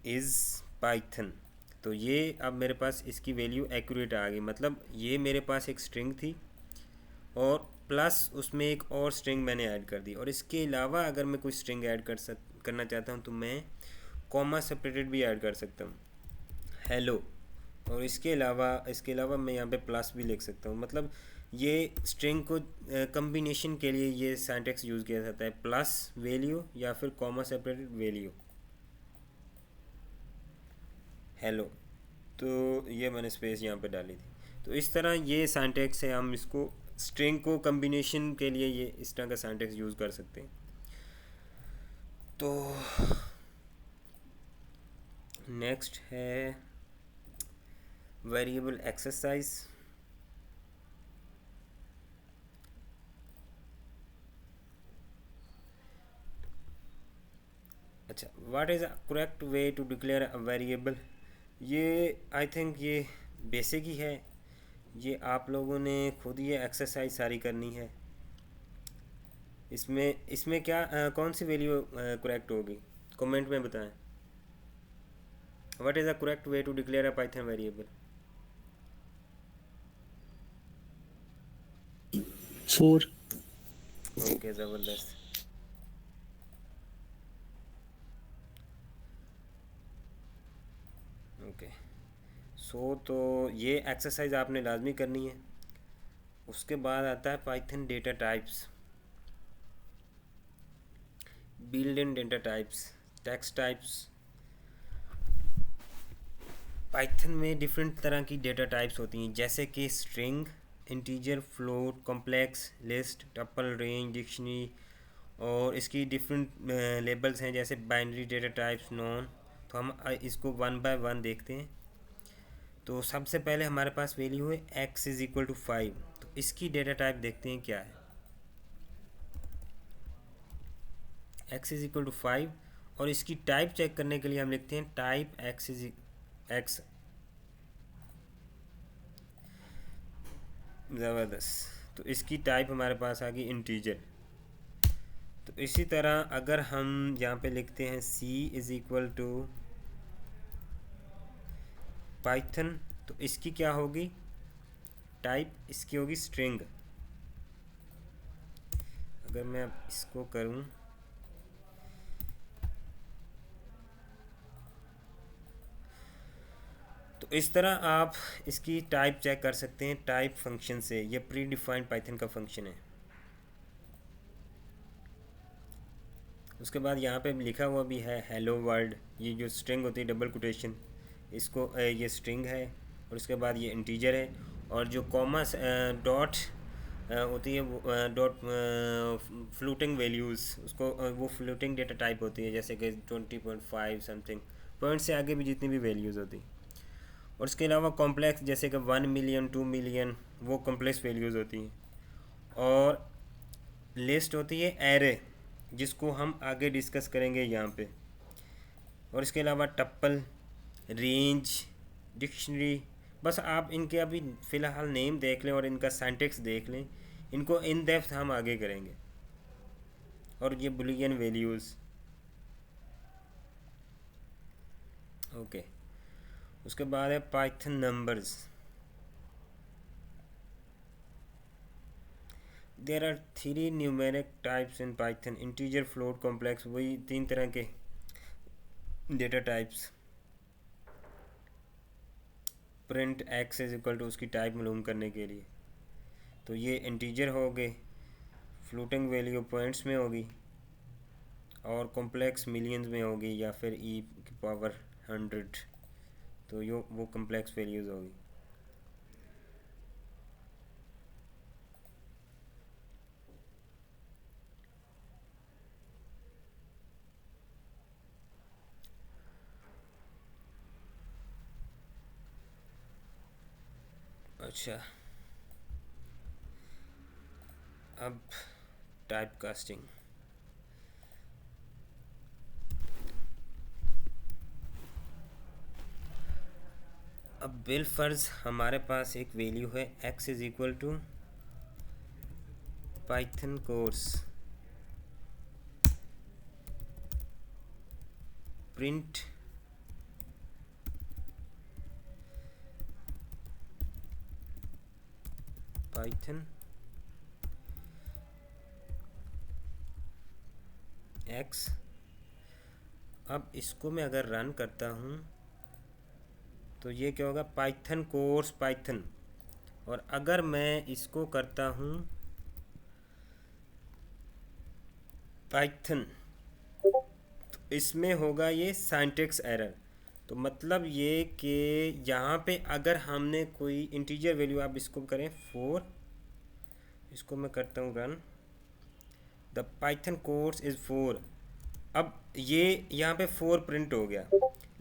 इज़ पाइथन, तो ये अब मेरे पास इसकी वैल्यू एक्यूरेट आ गई। मतलब ये मेरे पास एक स्ट्रिंग थी और प्लस उसमें एक और स्ट्रिंग मैंने ऐड कर दी, और इसके अलावा अगर मैं कोई स्ट्रिंग ऐड करना चाहता हूँ तो मैं कॉमा सेपरेटेड भी ऐड कर सकता हूँ, हेलो। और इसके अलावा मैं यहाँ पे प्लस भी लिख सकता हूँ। मतलब ये स्ट्रिंग को कम्बिनेशन के लिए ये सिंटैक्स यूज़ किया जाता है, प्लस वैल्यू या फिर कॉमा सेपरेटेड वैल्यू, हेलो। तो ये मैंने स्पेस यहाँ पे डाली थी। तो इस तरह ये सिंटैक्स है, हम इसको स्ट्रिंग को कम्बिनेशन के लिए ये इस तरह का सिंटैक्स यूज़ कर सकते हैं। तो नेक्स्ट है वेरिएबल एक्सरसाइज। अच्छा, what is a correct way to declare a variable, ये आई थिंक ये बेसिक ही है, ये आप लोगों ने खुद ये एक्सरसाइज सारी करनी है। इसमें इसमें क्या कौन सी वैल्यू करेक्ट होगी, कमेंट में बताएं। What is the correct way to declare a Python variable. 4। Okay, ज़बरदस्त। ओके, तो ये एक्सरसाइज आपने लाजमी करनी है। उसके बाद आता है Python data types, build in data types, text types. Python में डिफरेंट तरह की डेटा टाइप्स होती हैं, जैसे कि string, integer, float, complex, list, tuple, range, dictionary, और इसकी डिफरेंट लेबल्स हैं जैसे बाइनरी डेटा टाइप्स, नॉन। तो हम इसको वन बाय वन देखते हैं। तो सबसे पहले हमारे पास वैल्यू है x इज़ इक्वल टू 5, तो इसकी डेटा टाइप देखते हैं क्या है। x इज़ इक्वल टू 5, और इसकी टाइप चेक करने के लिए हम लिखते हैं टाइप x। ज़बरदस्त। तो इसकी टाइप हमारे पास आ गई इंटीजर। तो इसी तरह अगर हम यहाँ पे लिखते हैं c is equal to Python, तो इसकी क्या होगी टाइप, इसकी होगी स्ट्रिंग। अगर मैं अब इसको करूँ, तो इस तरह आप इसकी टाइप चेक कर सकते हैं टाइप फंक्शन से। ये प्री डिफाइंड पाइथन का फंक्शन है। उसके बाद यहाँ पे लिखा हुआ भी है हेलो वर्ल्ड, ये जो स्ट्रिंग होती है डबल कोटेशन, इसको ये स्ट्रिंग है और उसके बाद ये इंटीजर है, और जो कॉमा डॉट होती है वो डॉट फ्लोटिंग वैल्यूज़, उसको वो फ्लोटिंग डेटा टाइप होती है, जैसे कि 20.5 समथिंग पॉइंट से आगे भी जितनी भी वैल्यूज़ होती हैं। और इसके अलावा कॉम्प्लेक्स जैसे कि 1 मिलियन 2 मिलियन, वो कॉम्प्लेक्स वैल्यूज़ होती हैं। और लिस्ट होती है एरे, जिसको हम आगे डिस्कस करेंगे यहाँ पे। और इसके अलावा टप्पल, रेंज, डिक्शनरी, बस आप इनके अभी फ़िलहाल नेम देख लें और इनका सिंटैक्स देख लें, इनको इन डेप्थ हम आगे करेंगे। और ये बुलियन वैल्यूज़, ओके। उसके बाद है Python numbers. There are 3 numeric types in Python, integer, float, complex, वही 3 तरह के data types. Print x is equal to उसकी टाइप मालूम करने के लिए, तो ये इंटीजर हो गए, फ्लोटिंग वैल्यू पॉइंट्स में होगी, और कॉम्प्लेक्स मिलियंस में होगी या फिर ई की पावर 100, तो यो वो कॉम्प्लेक्स वैल्यूज़ होगी। अच्छा, अब टाइप कास्टिंग। अब बिल फर्ज हमारे पास एक वैल्यू है x is equal to Python course print Python x। अब इसको मैं अगर रन करता हूँ तो ये क्या होगा, पाइथन कोर्स पाइथन। और अगर मैं इसको करता हूँ पाइथन, तो इसमें होगा ये सिंटैक्स एरर। तो मतलब ये कि यहाँ पे अगर हमने कोई इंटीजर वैल्यू, आप इसको करें 4, इसको मैं करता हूँ run, the Python course is 4। अब ये यहाँ पे 4 प्रिंट हो गया,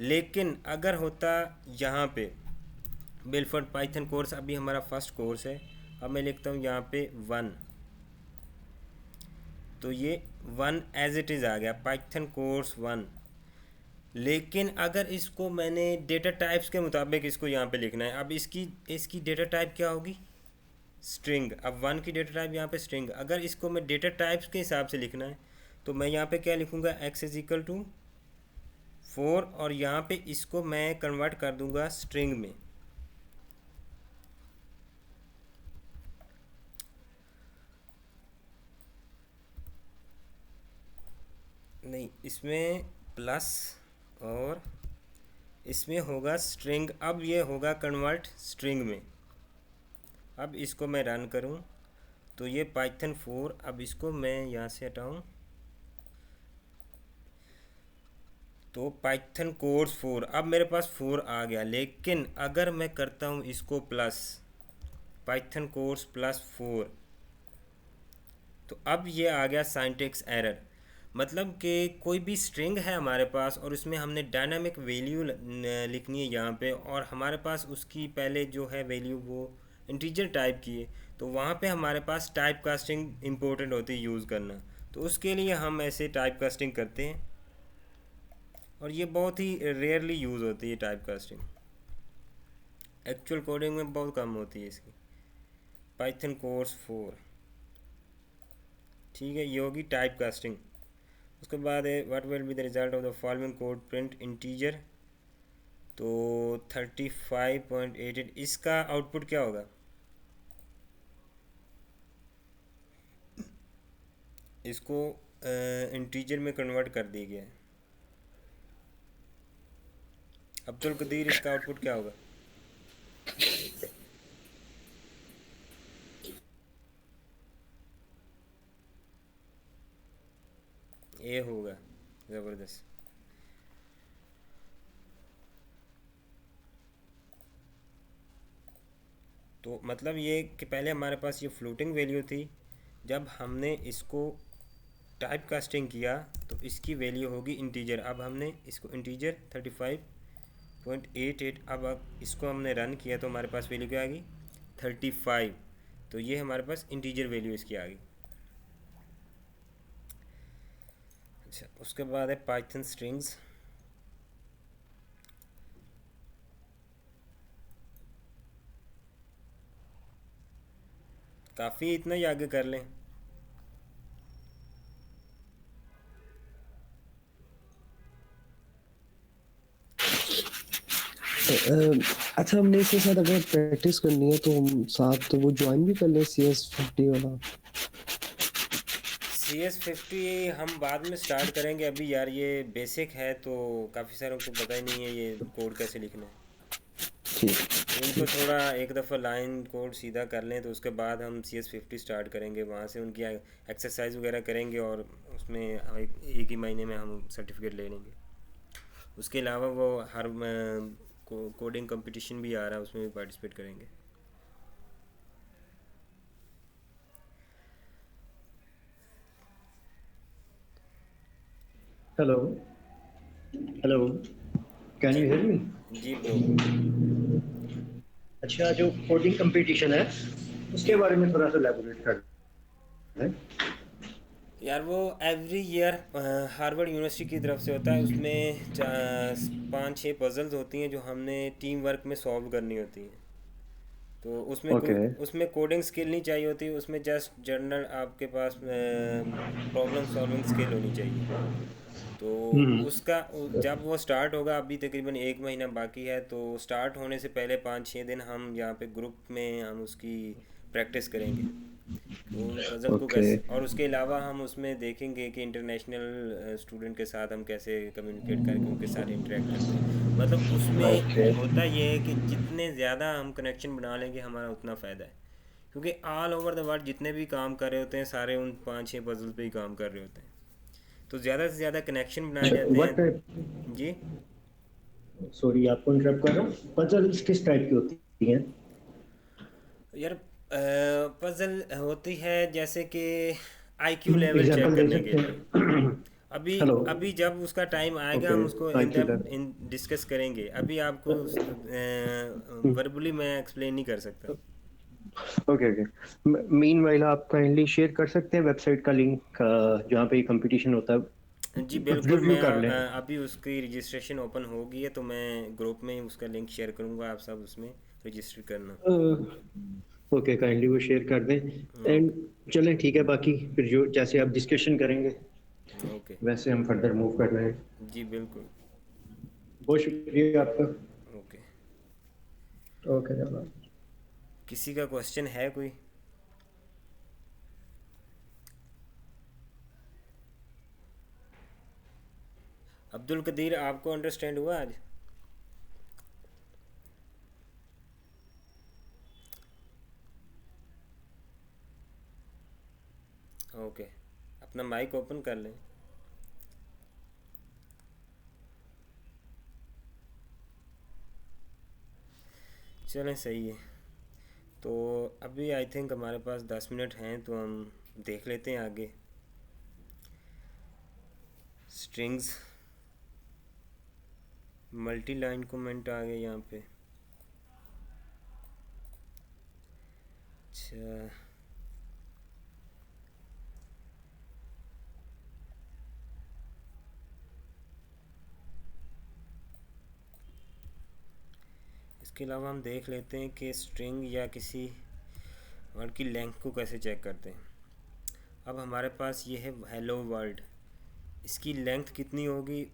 लेकिन अगर होता यहाँ पे बिलफर्ड पाइथन कोर्स, अभी हमारा फर्स्ट कोर्स है, अब मैं लिखता हूँ यहाँ पे 1, तो ये 1 एज इट इज़ आ गया, पाइथन कोर्स 1। लेकिन अगर इसको मैंने डेटा टाइप्स के मुताबिक इसको यहाँ पे लिखना है, अब इसकी इसकी डेटा टाइप क्या होगी, स्ट्रिंग। अब 1 की डेटा टाइप यहाँ पे स्ट्रिंग, अगर इसको मैं डेटा टाइप्स के हिसाब से लिखना है तो मैं यहाँ पे क्या लिखूँगा, x इज इक्वल टू 4, और यहाँ पे इसको मैं कन्वर्ट कर दूँगा स्ट्रिंग में। नहीं, इसमें प्लस और इसमें होगा स्ट्रिंग। अब ये होगा कन्वर्ट स्ट्रिंग में। अब इसको मैं रन करूं तो ये पाइथन 4, अब इसको मैं यहाँ से हटाऊं तो पाइथन कोर्स 4, अब मेरे पास 4 आ गया। लेकिन अगर मैं करता हूँ इसको प्लस, पाइथन कोर्स प्लस 4, तो अब ये आ गया सिंटैक्स एरर। मतलब कि कोई भी स्ट्रिंग है हमारे पास और उसमें हमने डायनामिक वैल्यू लिखनी है यहाँ पे, और हमारे पास उसकी पहले जो है वैल्यू वो इंटीजर टाइप की है, तो वहाँ पे हमारे पास टाइप कास्टिंग इम्पोर्टेंट होती है यूज़ करना। तो उसके लिए हम ऐसे टाइप कास्टिंग करते हैं, और ये बहुत ही रेयरली यूज़ होती है टाइप कास्टिंग, एक्चुअल कोडिंग में बहुत कम होती है इसकी। पाइथन कोर्स 4, ठीक है, ये होगी टाइप कास्टिंग। उसके बाद है what will be the result of the following code, print integer, तो 35.88, इसका आउटपुट क्या होगा, इसको इंटीजर में कन्वर्ट कर दिया गया है। अब्दुल कदीर, इसका आउटपुट क्या होगा, ए होगा, ज़बरदस्त। तो मतलब ये कि पहले हमारे पास ये फ्लोटिंग वैल्यू थी, जब हमने इसको टाइप कास्टिंग किया तो इसकी वैल्यू होगी इंटीजर। अब हमने इसको इंटीजर 35.88, अब इसको हमने रन किया तो हमारे पास वैल्यू क्या आ गई 35। तो ये हमारे पास इंटीजर वैल्यू इसकी आ गई। अच्छा, उसके बाद है पाइथन स्ट्रिंग्स। काफ़ी इतना ही आगे कर लें। अच्छा, हमने इसके साथ अगर प्रैक्टिस करनी है तो हम साथ तो वो ज्वाइन भी कर लें CS50 वाला। CS50 हम बाद में स्टार्ट करेंगे, अभी यार ये बेसिक है तो काफ़ी सारों को पता ही नहीं है ये कोड कैसे लिखना है। ठीक तो इनको थोड़ा एक दफ़ा लाइन कोड सीधा कर लें तो उसके बाद हम CS50 स्टार्ट करेंगे, वहाँ से उनकी एक्सरसाइज वगैरह करेंगे और उसमें एक ही महीने में हम सर्टिफिकेट ले लेंगे। उसके अलावा वो हर कोडिंग कंपटीशन भी आ रहा है, उसमें भी पार्टिसिपेट करेंगे। हेलो हेलो, कैन जी यू हियर मी? जी ब्रो। अच्छा, जो कोडिंग कंपटीशन है उसके जी बारे में थोड़ा सा एलैबोरेट कर है। यार वो एवरी ईयर हार्वर्ड यूनिवर्सिटी की तरफ से होता है, उसमें 5-6 पजल्स होती हैं जो हमने टीम वर्क में सॉल्व करनी होती हैं। तो उसमें कोई ओके। उसमें कोडिंग स्किल नहीं चाहिए होती, उसमें जस्ट जनरल आपके पास प्रॉब्लम सॉल्विंग स्किल होनी चाहिए। तो हम्म। उसका जब वो स्टार्ट होगा, अभी तकरीबन एक महीना बाकी है, तो स्टार्ट होने से पहले 5-6 दिन हम यहाँ पे ग्रुप में हम उसकी प्रैक्टिस करेंगे कि उन पज़ल को ओके। कैसे, और उसके अलावा हम उसमें देखेंगे कि इंटरनेशनल स्टूडेंट के साथ हम कैसे कम्युनिकेट करके उनके साथ इंटरेक्ट करते हैं। मतलब उसमें ओके। होता ये है कि जितने ज़्यादा हम कनेक्शन बना लेंगे हमारा उतना फ़ायदा है, क्योंकि ऑल ओवर द वर्ल्ड जितने भी काम कर रहे होते हैं सारे उन 5-6 पजल पे ही काम कर रहे होते हैं। तो ज़्यादा से ज़्यादा कनेक्शन बनाए अच्छा, जाते व्हाट टाइप? हैं। जी सॉरी, आपको इंटरप्ट कर रहा हूँ। पजल्स किस टाइप की होती हैं? यार, पजल होती है जैसे कि आईक्यू लेवल चेक एग्जांपल दे करने के सकते लिए। हैं? अभी हेलो। अभी जब उसका टाइम आएगा ओके। हम उसको in thank you depth sir. In discuss करेंगे, अभी आपको वर्बली मैं एक्सप्लेन नहीं कर सकता। Okay okay. मीनवाइल आप काइंडली शेयर कर सकते हैं वेबसाइट का लिंक जहाँ पे ये कंपटीशन होता जी है, बिल्कुल, रिव्यू मैं कर लें। अभी उसकी रजिस्ट्रेशन ओपन होगी है तो मैं ग्रुप में ही उसका लिंक शेयर करूँगा, आप सब उसमें रजिस्टर करना। ओके, काइंडली वो शेयर कर दें। And okay. चलें, ठीक है। बाकी फिर जो जैसे आप डिस्कशन करेंगे ओके। वैसे हम फर्दर मूव कर रहे हैं। जी बिल्कुल। बहुत शुक्रिया आपका। ओके। ओके जनाब। किसी का क्वेश्चन है कोई? अब्दुल कदीर, आपको अंडरस्टैंड हुआ आज? ओके, अपना माइक ओपन कर लें। चलें, सही है। तो अभी आई थिंक हमारे पास 10 मिनट हैं तो हम देख लेते हैं आगे। स्ट्रिंग्स, मल्टी लाइन कमेंट आ गए यहाँ पे। अच्छा, इसके अलावा हम देख लेते हैं कि स्ट्रिंग या किसी वर्ड की लेंथ को कैसे चेक करते हैं। अब हमारे पास ये है हेलो वर्ल्ड, इसकी लेंथ कितनी होगी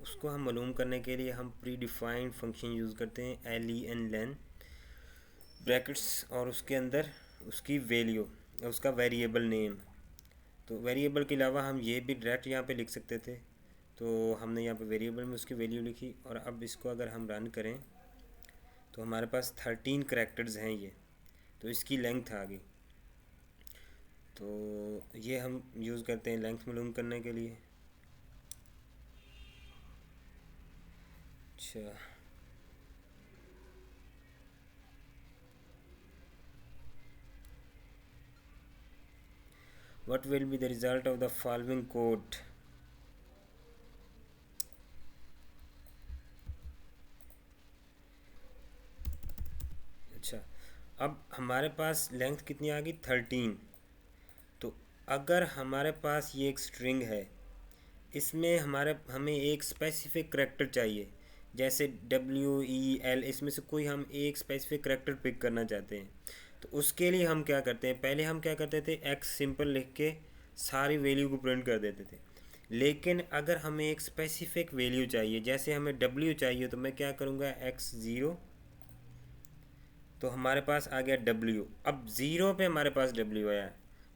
उसको हम मालूम करने के लिए हम प्री डिफाइंड फंक्शन यूज़ करते हैं, len लेन ब्रैकेट्स और उसके अंदर उसकी वैल्यू, उसका वेरिएबल नेम। तो वेरिएबल के अलावा हम ये भी डायरेक्ट यहाँ पे लिख सकते थे, तो हमने यहाँ पे वेरिएबल में उसकी वैल्यू लिखी। और अब इसको अगर हम रन करें तो हमारे पास 13 करैक्टर्स हैं ये, तो इसकी लेंथ आ गई। तो ये हम यूज़ करते हैं लेंथ मालूम करने के लिए। अच्छा, what will be the result of the following code. अच्छा, अब हमारे पास लेंथ कितनी आ गई 13। तो अगर हमारे पास ये एक स्ट्रिंग है, इसमें हमें एक स्पेसिफिक करेक्टर चाहिए, जैसे WEL, इसमें से कोई हम एक स्पेसिफिक करेक्टर पिक करना चाहते हैं। तो उसके लिए हम क्या करते हैं, पहले हम क्या करते थे, x सिंपल लिख के सारी वैल्यू को प्रिंट कर देते थे। लेकिन अगर हमें एक स्पेसिफिक वैल्यू चाहिए, जैसे हमें W चाहिए, तो मैं क्या करूँगा x0, तो हमारे पास आ गया W। अब ज़ीरो पे हमारे पास W आया।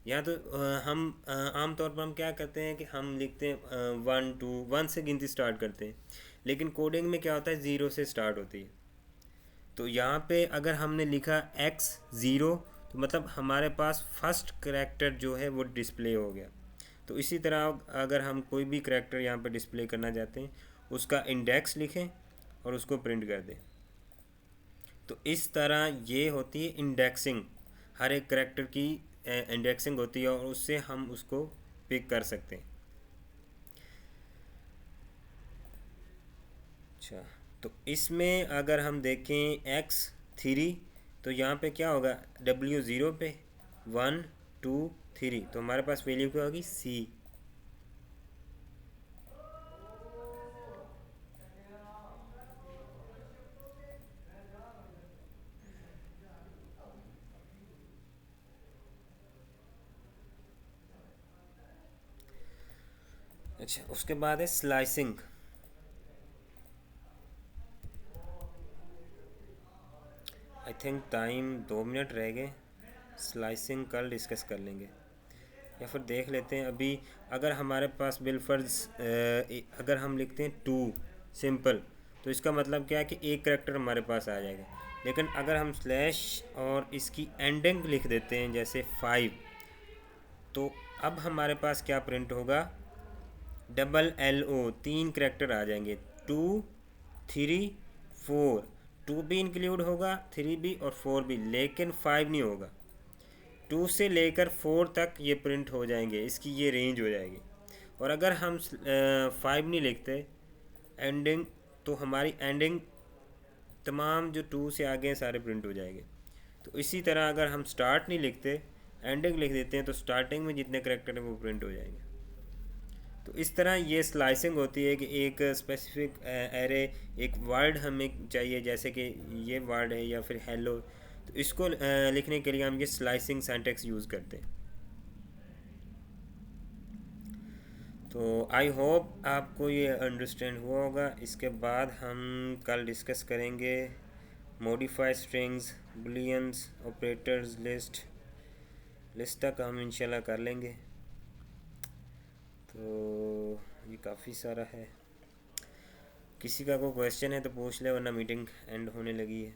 यहाँ तो हम आमतौर पर हम क्या करते हैं कि हम लिखते हैं 1 2 1 से गिनती स्टार्ट करते हैं, लेकिन कोडिंग में क्या होता है 0 से स्टार्ट होती है। तो यहाँ पे अगर हमने लिखा x0, तो मतलब हमारे पास फर्स्ट करैक्टर जो है वो डिस्प्ले हो गया। तो इसी तरह अगर हम कोई भी करैक्टर यहाँ पे डिस्प्ले करना चाहते हैं, उसका इंडेक्स लिखें और उसको प्रिंट कर दें। तो इस तरह ये होती है इंडेक्सिंग, हर एक करैक्टर की इंडेक्सिंग होती है और उससे हम उसको पिक कर सकते हैं। अच्छा, तो इसमें अगर हम देखें x3, तो यहाँ पे क्या होगा, W0 पे 1 2 3, तो हमारे पास वैल्यू क्या होगी C। अच्छा, उसके बाद है slicing. I think time 2 minute रह गए, स्लाइसिंग कल डिस्कस कर लेंगे, या फिर देख लेते हैं अभी। अगर हमारे पास बिलफर्ज अगर हम लिखते हैं 2 सिंपल, तो इसका मतलब क्या है कि एक करैक्टर हमारे पास आ जाएगा। लेकिन अगर हम स्लैश और इसकी एंडिंग लिख देते हैं जैसे 5, तो अब हमारे पास क्या प्रिंट होगा, LLO, 3 करैक्टर आ जाएंगे, 2 3 4, 2 भी इंक्लूड होगा, 3 भी और 4 भी, लेकिन 5 नहीं होगा। 2 से लेकर 4 तक ये प्रिंट हो जाएंगे, इसकी ये रेंज हो जाएगी। और अगर हम 5 नहीं लिखते एंडिंग, तो हमारी एंडिंग तमाम जो 2 से आगे हैं सारे प्रिंट हो जाएंगे। तो इसी तरह अगर हम स्टार्ट नहीं लिखते, एंडिंग लिख देते हैं, तो स्टार्टिंग में जितने करैक्टर हैं वो प्रिंट हो जाएंगे। तो इस तरह ये स्लाइसिंग होती है कि एक स्पेसिफिक एरे, एक वर्ड हमें चाहिए, जैसे कि ये वर्ड है या फिर हेलो, तो इसको लिखने के लिए हम ये स्लाइसिंग सिंटैक्स यूज़ करते हैं। तो आई होप आपको ये अंडरस्टैंड हुआ होगा। इसके बाद हम कल डिस्कस करेंगे modify strings, bullions, operators, list तक हम इंशाल्लाह कर लेंगे। तो ये काफ़ी सारा है। किसी का कोई क्वेश्चन है तो पूछ ले, वरना मीटिंग एंड होने लगी है।